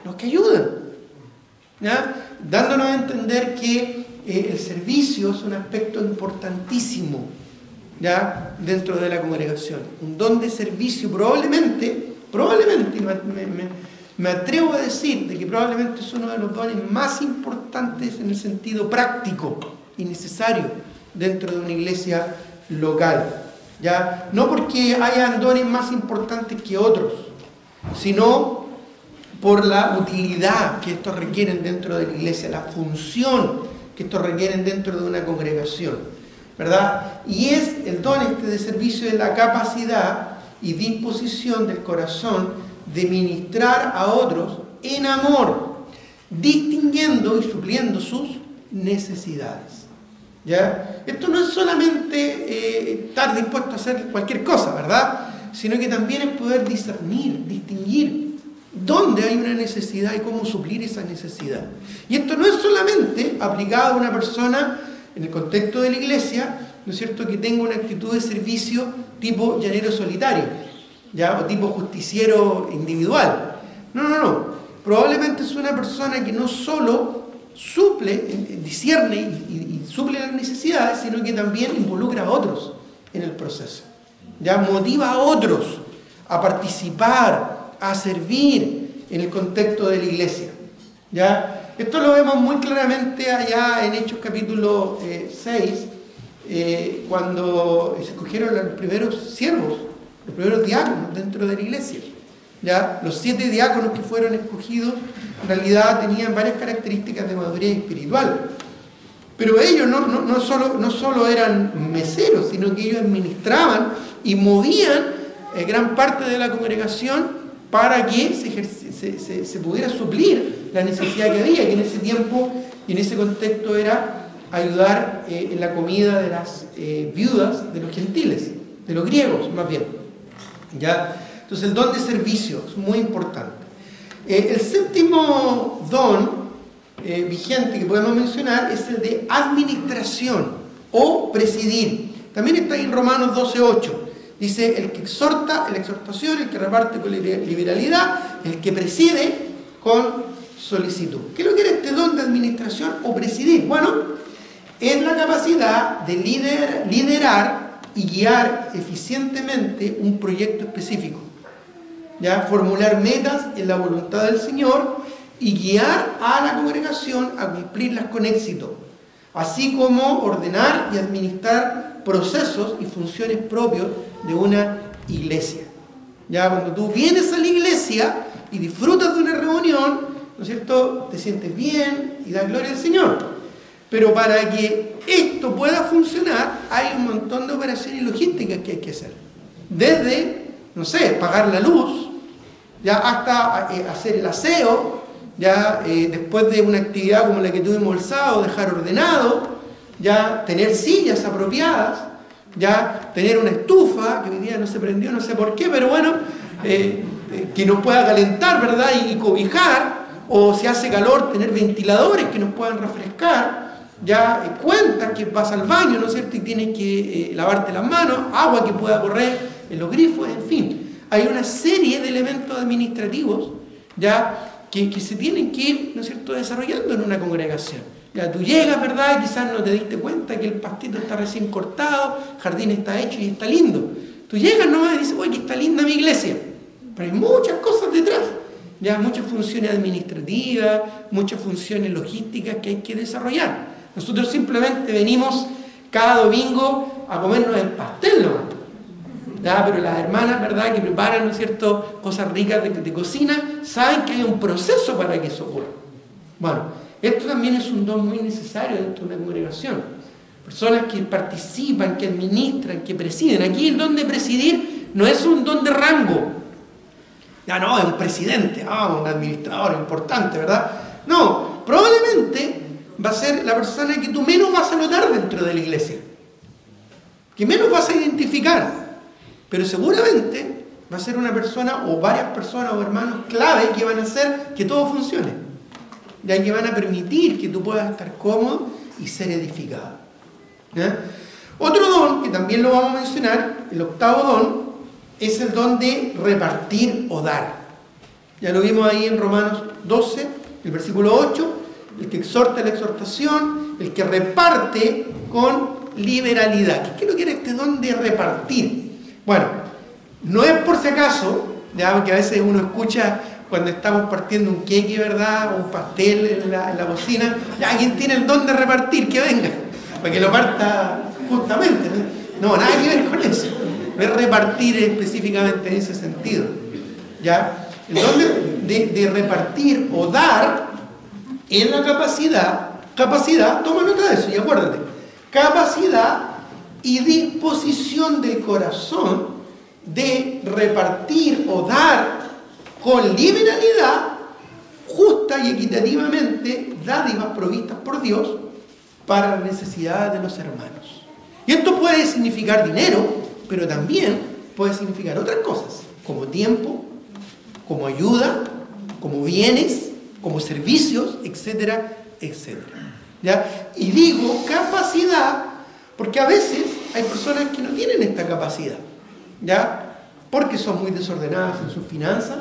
Los que ayudan. ¿Ya? Dándonos a entender que el servicio es un aspecto importantísimo, ¿ya?, dentro de la congregación. Un don de servicio probablemente me atrevo a decir de que probablemente es uno de los dones más importantes en el sentido práctico y necesario dentro de una iglesia local. ¿Ya? No porque hayan dones más importantes que otros, sino por la utilidad que estos requieren dentro de la iglesia, la función que estos requieren dentro de una congregación, ¿verdad? Y es el don de servicio de la capacidad y disposición del corazón de ministrar a otros en amor, distinguiendo y supliendo sus necesidades. ¿Ya? Esto no es solamente estar dispuesto a hacer cualquier cosa, ¿verdad?, sino que también es poder discernir, distinguir dónde hay una necesidad y cómo suplir esa necesidad. Y esto no es solamente aplicado a una persona en el contexto de la iglesia, ¿no es cierto?, que tenga una actitud de servicio tipo llanero solitario, ¿ya?, o tipo justiciero individual. No. Probablemente es una persona que no solo suple, discierne y suple las necesidades, sino que también involucra a otros en el proceso. Ya motiva a otros a participar, a servir en el contexto de la iglesia. ¿Ya? Esto lo vemos muy claramente allá en Hechos capítulo 6, cuando se escogieron los primeros siervos, los primeros diáconos dentro de la iglesia. ¿Ya? Los 7 diáconos que fueron escogidos en realidad tenían varias características de madurez espiritual. Pero ellos no solo eran meseros, sino que ellos administraban y movían gran parte de la congregación para que se pudiera suplir la necesidad que había, que en ese tiempo y en ese contexto era ayudar en la comida de las viudas de los gentiles, de los griegos más bien. ¿Ya? Entonces el don de servicio es muy importante. El séptimo don vigente que podemos mencionar es el de administración o presidir. También está ahí en Romanos 12:8. Dice, el que exhorta en la exhortación, el que reparte con liberalidad, el que preside con solicitud. ¿Qué es lo que era este don de administración o presidir? Bueno, es la capacidad de liderar y guiar eficientemente un proyecto específico. ¿Ya? Formular metas en la voluntad del Señor y guiar a la congregación a cumplirlas con éxito, así como ordenar y administrar procesos y funciones propios de una iglesia. Ya cuando tú vienes a la iglesia y disfrutas de una reunión, ¿no es cierto?, te sientes bien y das gloria al Señor. Pero para que esto pueda funcionar, hay un montón de operaciones logísticas que hay que hacer. Desde, no sé, pagar la luz, ya hasta hacer el aseo, ya después de una actividad como la que tuvimos el sábado, dejar ordenado, ya tener sillas apropiadas, ya tener una estufa, que hoy día no se prendió, no sé por qué, pero bueno, que nos pueda calentar, ¿verdad? Y cobijar, o si hace calor, tener ventiladores que nos puedan refrescar, ya cuentas que vas al baño, ¿no es cierto? Y tienes que lavarte las manos, agua que pueda correr en los grifos, en fin. Hay una serie de elementos administrativos, ya, que se tienen que ir, ¿no es cierto?, desarrollando en una congregación. Ya tú llegas, ¿verdad?, y quizás no te diste cuenta que el pastito está recién cortado, el jardín está hecho y está lindo. Tú llegas nomás y dices, oye, que está linda mi iglesia. Pero hay muchas cosas detrás. Ya, muchas funciones administrativas, muchas funciones logísticas que hay que desarrollar. Nosotros simplemente venimos cada domingo a comernos el pastel, ¿no? Ya, pero las hermanas, ¿verdad?, que preparan, ¿no es cierto?, cosas ricas de cocina, saben que hay un proceso para que eso ocurra. Bueno, esto también es un don muy necesario dentro de una congregación. Personas que participan, que administran, que presiden. Aquí el don de presidir no es un don de rango. Ya no, es un presidente, un administrador importante, ¿verdad? No, probablemente va a ser la persona que tú menos vas a notar dentro de la iglesia, que menos vas a identificar. Pero seguramente va a ser una persona o varias personas o hermanos clave que van a hacer que todo funcione. Ya que van a permitir que tú puedas estar cómodo y ser edificado. ¿Ya? Otro don, que también lo vamos a mencionar, el octavo don, es el don de repartir o dar. Ya lo vimos ahí en Romanos 12, el versículo 8, el que exhorta la exhortación, el que reparte con liberalidad. ¿Qué es lo que era este don de repartir? Bueno, no es por si acaso, ya, porque a veces uno escucha cuando estamos partiendo un queque, ¿verdad?, o un pastel en la cocina, ya, ¿quién tiene el don de repartir? Que venga, para que lo parta justamente. No, nada que ver con eso. No es repartir específicamente en ese sentido. ¿Ya? El don de repartir o dar es la capacidad, toma nota de eso y acuérdate, capacidad y disposición del corazón de repartir o dar con liberalidad, justa y equitativamente, dádivas provistas por Dios para las necesidades de los hermanos. Y esto puede significar dinero, pero también puede significar otras cosas, como tiempo, como ayuda, como bienes, como servicios, etcétera, etcétera. ¿Ya? Y digo capacidad porque a veces hay personas que no tienen esta capacidad, ¿ya? Porque son muy desordenadas en sus finanzas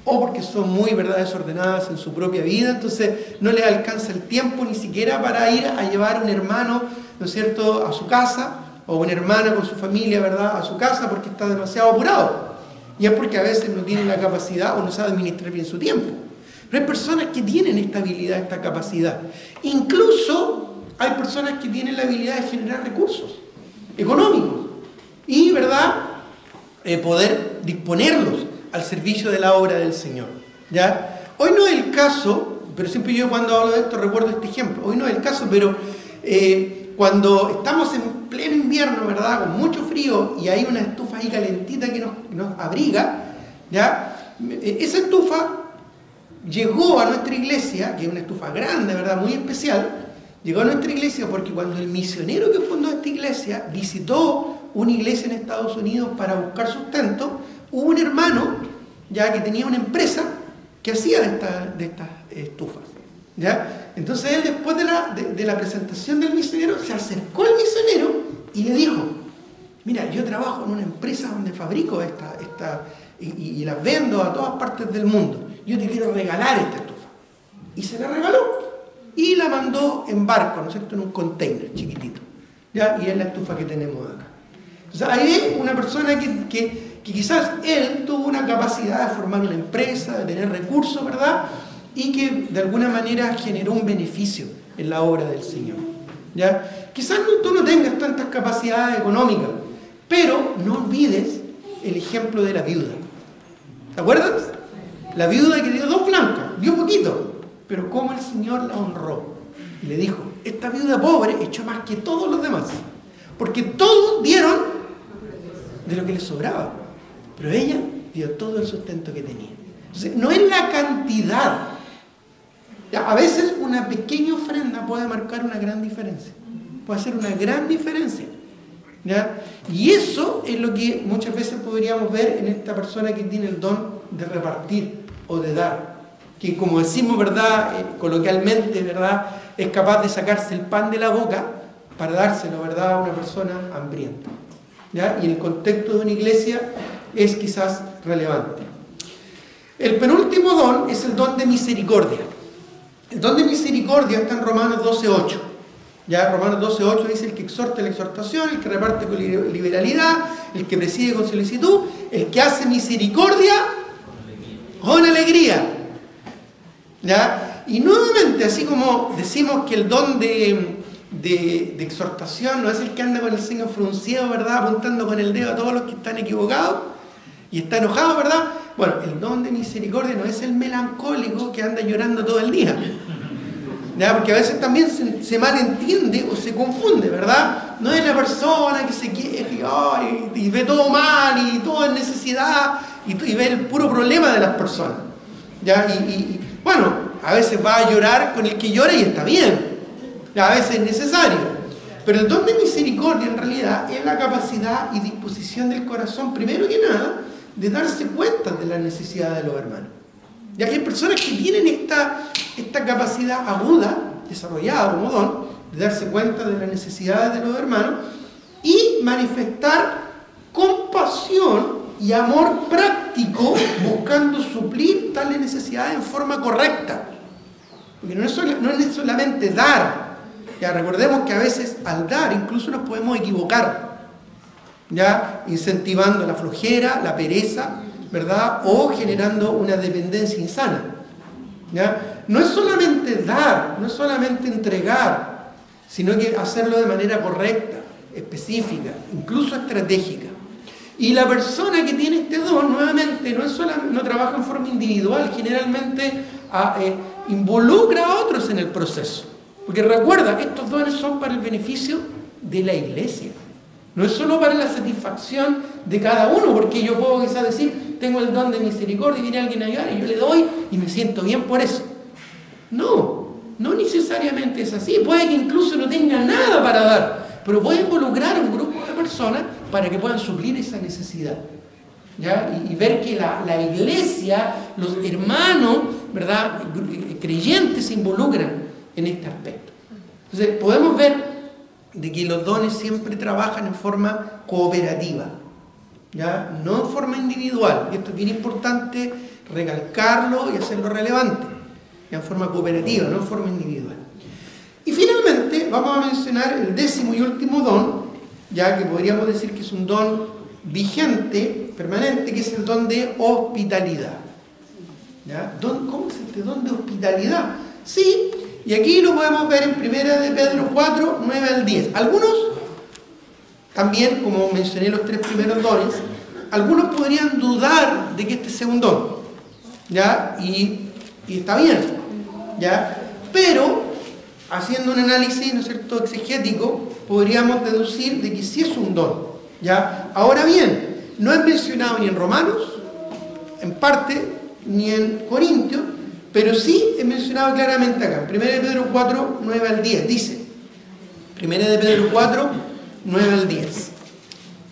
o porque son muy, ¿verdad?, desordenadas en su propia vida, entonces no les alcanza el tiempo ni siquiera para ir a llevar a un hermano, ¿no es cierto?, a su casa, o una hermana con su familia, ¿verdad?, a su casa porque está demasiado apurado. Y es porque a veces no tienen la capacidad o no sabe administrar bien su tiempo. Pero hay personas que tienen esta habilidad, esta capacidad. Incluso hay personas que tienen la habilidad de generar recursos económicos y, ¿verdad?, poder disponerlos al servicio de la obra del Señor. ¿Ya? Hoy no es el caso, pero siempre yo cuando hablo de esto recuerdo este ejemplo. Hoy no es el caso, pero cuando estamos en pleno invierno, ¿verdad?, con mucho frío y hay una estufa ahí calentita que nos abriga, ¿ya? Esa estufa llegó a nuestra iglesia, que es una estufa grande, ¿verdad?, muy especial. Llegó a nuestra iglesia porque cuando el misionero que fundó esta iglesia visitó una iglesia en Estados Unidos para buscar sustento, hubo un hermano ya que tenía una empresa que hacía de estas estufas. ¿Ya? Entonces él, después de la presentación del misionero, se acercó al misionero y le dijo: mira, yo trabajo en una empresa donde fabrico y las vendo a todas partes del mundo. Yo te quiero regalar esta estufa. Y se la regaló. Y la mandó en barco, ¿no es cierto?, en un container chiquitito. ¿Ya? Y es la estufa que tenemos acá. Entonces ahí es una persona que quizás él tuvo una capacidad de formar una empresa, de tener recursos, ¿verdad?, y que de alguna manera generó un beneficio en la obra del Señor. ¿Ya? Quizás tú no tengas tantas capacidades económicas, pero no olvides el ejemplo de la viuda. ¿Te acuerdas? La viuda que dio 2 blancas, dio poquito, pero cómo el Señor la honró. Y le dijo: esta viuda pobre echó más que todos los demás, porque todos dieron de lo que les sobraba, pero ella dio todo el sustento que tenía. Entonces, no es la cantidad. Ya, a veces una pequeña ofrenda puede marcar una gran diferencia, puede hacer una gran diferencia. ¿Ya? Y eso es lo que muchas veces podríamos ver en esta persona que tiene el don de repartir o de dar, que como decimos, ¿verdad?, coloquialmente, ¿verdad?, es capaz de sacarse el pan de la boca para dárselo, ¿verdad?, a una persona hambrienta, ¿ya? Y en el contexto de una iglesia es quizás relevante. El penúltimo don es el don de misericordia. El don de misericordia está en Romanos 12:8. Ya Romanos 12:8 dice: el que exhorta la exhortación, el que reparte con liberalidad, el que preside con solicitud, el que hace misericordia con alegría. ¿Ya? Y nuevamente, así como decimos que el don de exhortación no es el que anda con el ceño fruncido, ¿verdad?, apuntando con el dedo a todos los que están equivocados y está enojado, ¿verdad? Bueno, el don de misericordia no es el melancólico que anda llorando todo el día, ¿ya? Porque a veces también se malentiende o se confunde, ¿verdad? No es la persona que se queja y ve todo mal y todo en necesidad y ve el puro problema de las personas, ¿ya? Y bueno, a veces va a llorar con el que llora y está bien, ¿ya? A veces es necesario, pero el don de misericordia en realidad es la capacidad y disposición del corazón, primero que nada, de darse cuenta de la necesidad de los hermanos. Ya hay personas que tienen esta capacidad aguda, desarrollada como don, de darse cuenta de las necesidades de los hermanos y manifestar compasión y amor práctico buscando suplir tales necesidades en forma correcta. Porque no es solamente dar. Ya recordemos que a veces al dar incluso nos podemos equivocar, ya incentivando la flojera, la pereza, ¿verdad?, o generando una dependencia insana, ¿ya? No es solamente dar, no es solamente entregar, sino que hacerlo de manera correcta, específica, incluso estratégica. Y la persona que tiene este don, nuevamente, no trabaja en forma individual, generalmente involucra a otros en el proceso. Porque recuerda, estos dones son para el beneficio de la iglesia. No es solo para la satisfacción de cada uno, porque yo puedo quizás decir, tengo el don de misericordia y viene alguien a ayudar y yo le doy y me siento bien por eso. No necesariamente es así. Puede que incluso no tenga nada para dar, pero puede involucrar a un grupo de personas para que puedan suplir esa necesidad, ¿ya? Y ver que la iglesia, los hermanos, ¿verdad?, creyentes se involucran en este aspecto. Entonces podemos ver de que los dones siempre trabajan en forma cooperativa, ¿ya?, no en forma individual. Y esto es bien importante recalcarlo y hacerlo relevante, ¿ya?, en forma cooperativa, no en forma individual. Y finalmente vamos a mencionar el 10º y último don, ya que podríamos decir que es un don vigente, permanente, que es el don de hospitalidad. ¿Ya? ¿Cómo es este don de hospitalidad? Sí, y aquí lo podemos ver en 1 de Pedro 4, 9 al 10. Algunos, también, como mencioné los 3 primeros dones, algunos podrían dudar de que este sea un don, ¿ya? Y está bien, ¿ya? Pero, haciendo un análisis, ¿no es cierto?, exegético, podríamos deducir de que sí es un don, ¿ya? Ahora bien, no es mencionado ni en Romanos, en parte, ni en Corintios, pero sí es mencionado claramente acá, en 1 de Pedro 4, 9 al 10, dice, 1 de Pedro 4, 9 al 10,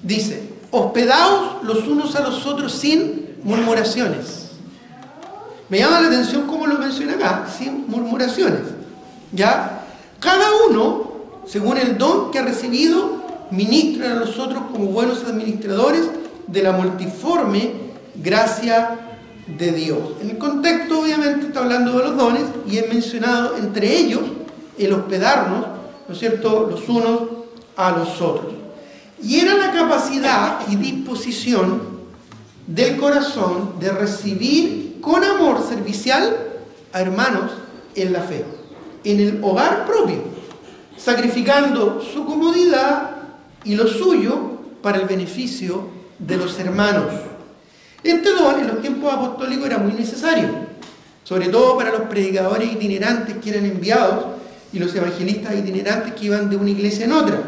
dice: hospedaos los unos a los otros sin murmuraciones. Me llama la atención cómo lo menciona acá, sin murmuraciones, ¿ya? Cada uno, según el don que ha recibido, ministra a los otros como buenos administradores de la multiforme gracia de Dios. En el contexto, obviamente, está hablando de los dones y es mencionado entre ellos el hospedarnos, ¿no es cierto?, los unos a los otros. Y era la capacidad y disposición del corazón de recibir con amor servicial a hermanos en la fe, en el hogar propio, sacrificando su comodidad y lo suyo para el beneficio de los hermanos. Este don en los tiempos apostólicos era muy necesario, sobre todo para los predicadores itinerantes que eran enviados y los evangelistas itinerantes que iban de una iglesia en otra.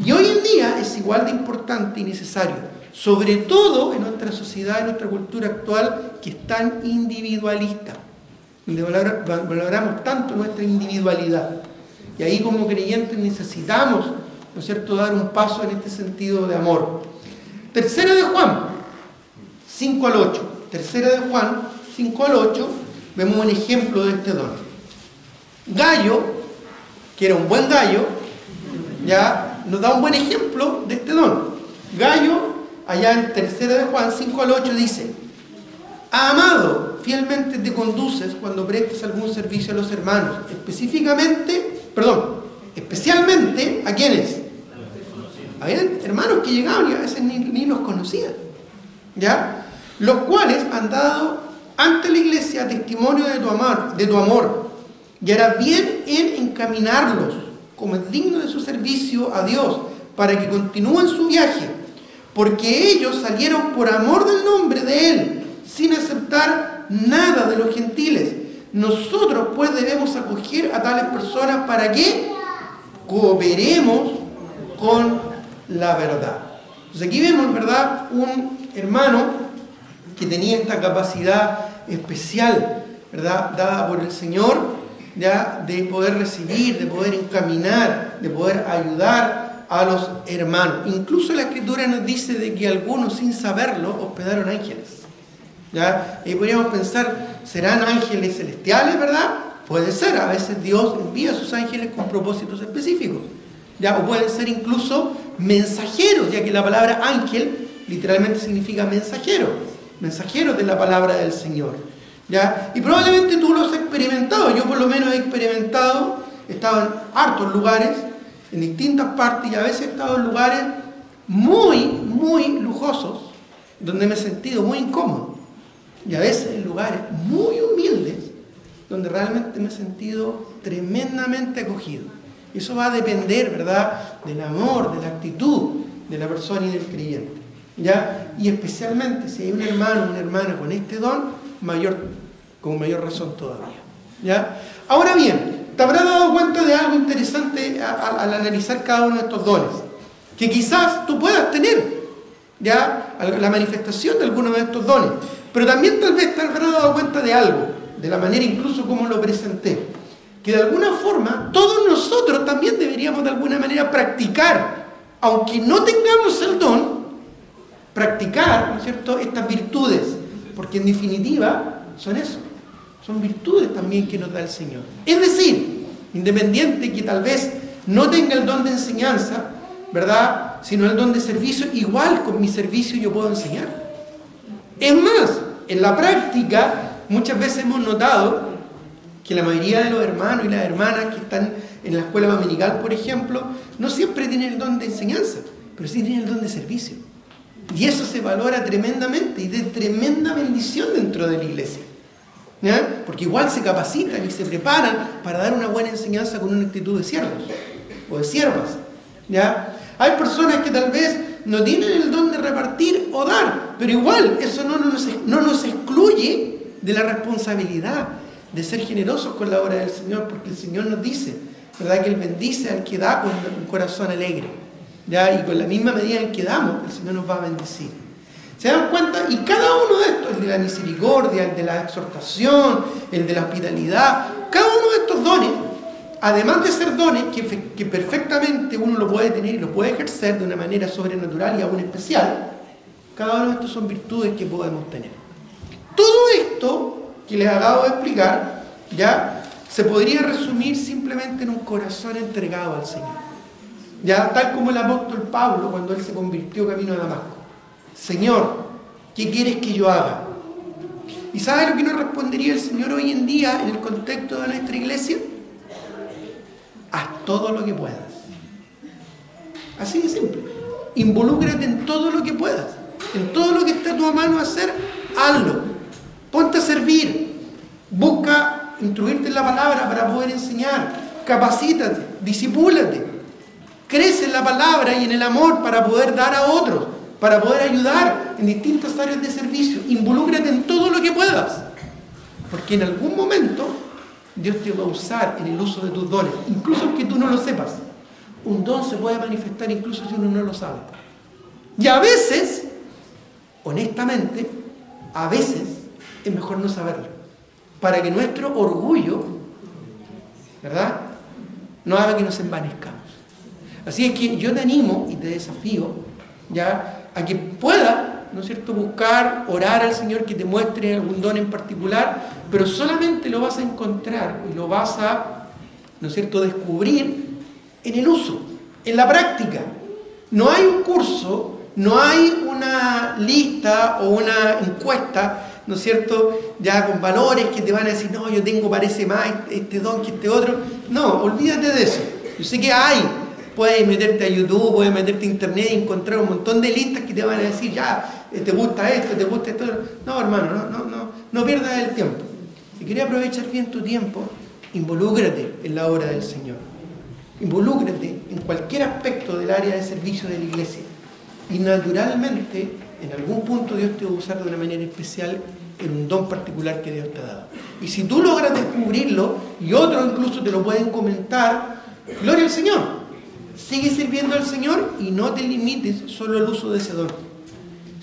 Y hoy en día es igual de importante y necesario, sobre todo en nuestra sociedad, en nuestra cultura actual, que es tan individualista, donde valoramos tanto nuestra individualidad. Y ahí como creyentes necesitamos, ¿no es cierto?, dar un paso en este sentido de amor. 3 de Juan 5 al 8. tercera de Juan 5 al 8, vemos un ejemplo de este don. Gallo, que era un buen gallo, ya nos da un buen ejemplo de este don. Gallo, allá en tercera de Juan 5 al 8 dice: amado, fielmente te conduces cuando prestes algún servicio a los hermanos, especialmente ¿a quiénes? Habían hermanos que llegaban y a veces ni los conocían, ¿ya? Los cuales han dado ante la iglesia testimonio de tu amor, y hará bien en encaminarlos como es digno de su servicio a Dios, para que continúen su viaje, porque ellos salieron por amor del nombre de Él, sin aceptar nada de los gentiles. Nosotros pues debemos acoger a tales personas para que cooperemos con la verdad. Entonces aquí vemos, ¿verdad?, un hermano que tenía esta capacidad especial, ¿verdad?, dada por el Señor, ¿ya?, de poder recibir, de poder encaminar, de poder ayudar a los hermanos. Incluso la Escritura nos dice de que algunos, sin saberlo, hospedaron ángeles, ¿ya? Y podríamos pensar, ¿serán ángeles celestiales, verdad? Puede ser, a veces Dios envía a sus ángeles con propósitos específicos, ¿ya? O pueden ser incluso mensajeros, ya que la palabra ángel literalmente significa mensajero, mensajeros de la palabra del Señor, ¿ya? Y probablemente tú lo has experimentado. Yo por lo menos he experimentado, he estado en hartos lugares, en distintas partes, y a veces he estado en lugares muy lujosos, donde me he sentido muy incómodo, y a veces en lugares muy humildes, donde realmente me he sentido tremendamente acogido. Eso va a depender, ¿verdad?, del amor, de la actitud de la persona y del creyente, ¿ya? Y especialmente si hay un hermano o una hermana con este don, con mayor razón todavía, ¿ya? Ahora bien, te habrás dado cuenta de algo interesante al analizar cada uno de estos dones, que quizás tú puedas tener, ¿ya?, la manifestación de alguno de estos dones, pero también tal vez te habrás dado cuenta de algo, de la manera incluso como lo presenté, que de alguna forma todos nosotros también deberíamos de alguna manera practicar, aunque no tengamos el don, practicar, ¿no es cierto?, estas virtudes, porque en definitiva son eso, son virtudes también que nos da el Señor. Es decir, independiente que tal vez no tenga el don de enseñanza, ¿verdad?, sino el don de servicio, igual con mi servicio yo puedo enseñar. Es más, en la práctica muchas veces hemos notado que la mayoría de los hermanos y las hermanas que están en la escuela dominical, por ejemplo, no siempre tienen el don de enseñanza, pero sí tienen el don de servicio. Y eso se valora tremendamente y de tremenda bendición dentro de la iglesia, ¿ya? Porque igual se capacitan y se preparan para dar una buena enseñanza con una actitud de siervos o de siervas, ¿ya? Hay personas que tal vez no tienen el don de repartir o dar, pero igual eso no nos excluye de la responsabilidad de ser generosos con la obra del Señor, porque el Señor nos dice, ¿verdad?, que Él bendice al que da con un corazón alegre, ¿ya? Y con la misma medida en que damos, el Señor nos va a bendecir. ¿Se dan cuenta? Y cada uno de estos, el de la misericordia, el de la exhortación, el de la hospitalidad, cada uno de estos dones, además de ser dones que perfectamente uno lo puede tener y lo puede ejercer de una manera sobrenatural y aún especial, cada uno de estos son virtudes que podemos tener. Todo esto que les acabo de explicar, ya se podría resumir simplemente en un corazón entregado al Señor, ya tal como el apóstol Pablo cuando él se convirtió camino a Damasco. Señor, ¿qué quieres que yo haga? ¿Y sabe lo que nos respondería el Señor hoy en día en el contexto de nuestra iglesia? Haz todo lo que puedas. Así de simple. Involúcrate en todo lo que puedas, en todo lo que está a tu mano hacer, hazlo. Ponte a servir, busca instruirte en la palabra para poder enseñar, capacítate, discipúlate, crece en la palabra y en el amor para poder dar a otros, para poder ayudar en distintas áreas de servicio. Involúcrate en todo lo que puedas, porque en algún momento Dios te va a usar en el uso de tus dones, incluso aunque tú no lo sepas. Un don se puede manifestar incluso si uno no lo sabe. Y a veces, honestamente, a veces es mejor no saberlo, para que nuestro orgullo, ¿verdad?, no haga que nos envanezcamos. Así es que yo te animo y te desafío, ya, a que pueda ¿no es cierto?, buscar, orar al Señor que te muestre algún don en particular, pero solamente lo vas a encontrar y lo vas a, ¿no es cierto?, descubrir en el uso, en la práctica. No hay un curso, no hay una lista o una encuesta, ¿no es cierto?, ya con valores que te van a decir, no, yo tengo, parece más este don que este otro. No, olvídate de eso. Yo sé que hay, puedes meterte a YouTube, puedes meterte a internet y encontrar un montón de listas que te van a decir, ya, te gusta esto, te gusta esto. No, hermano, no pierdas el tiempo. Si quieres aprovechar bien tu tiempo, involúcrate en la obra del Señor. Involúcrate en cualquier aspecto del área de servicio de la iglesia. Y naturalmente, en algún punto Dios te va a usar de una manera especial en un don particular que Dios te ha dado. Y si tú logras descubrirlo, y otros incluso te lo pueden comentar, gloria al Señor. Sigue sirviendo al Señor y no te limites solo al uso de ese don,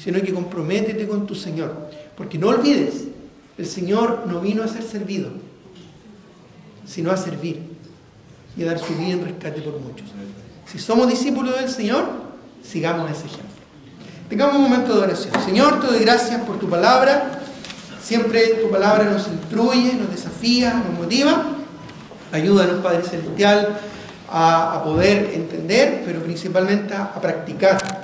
sino que comprométete con tu Señor. Porque no olvides, el Señor no vino a ser servido, sino a servir y a dar su vida en rescate por muchos. Si somos discípulos del Señor, sigamos ese ejemplo. Tengamos un momento de oración. Señor, te doy gracias por tu palabra. Siempre tu palabra nos instruye, nos desafía, nos motiva. Ayúdanos, Padre Celestial, a poder entender, pero principalmente a practicar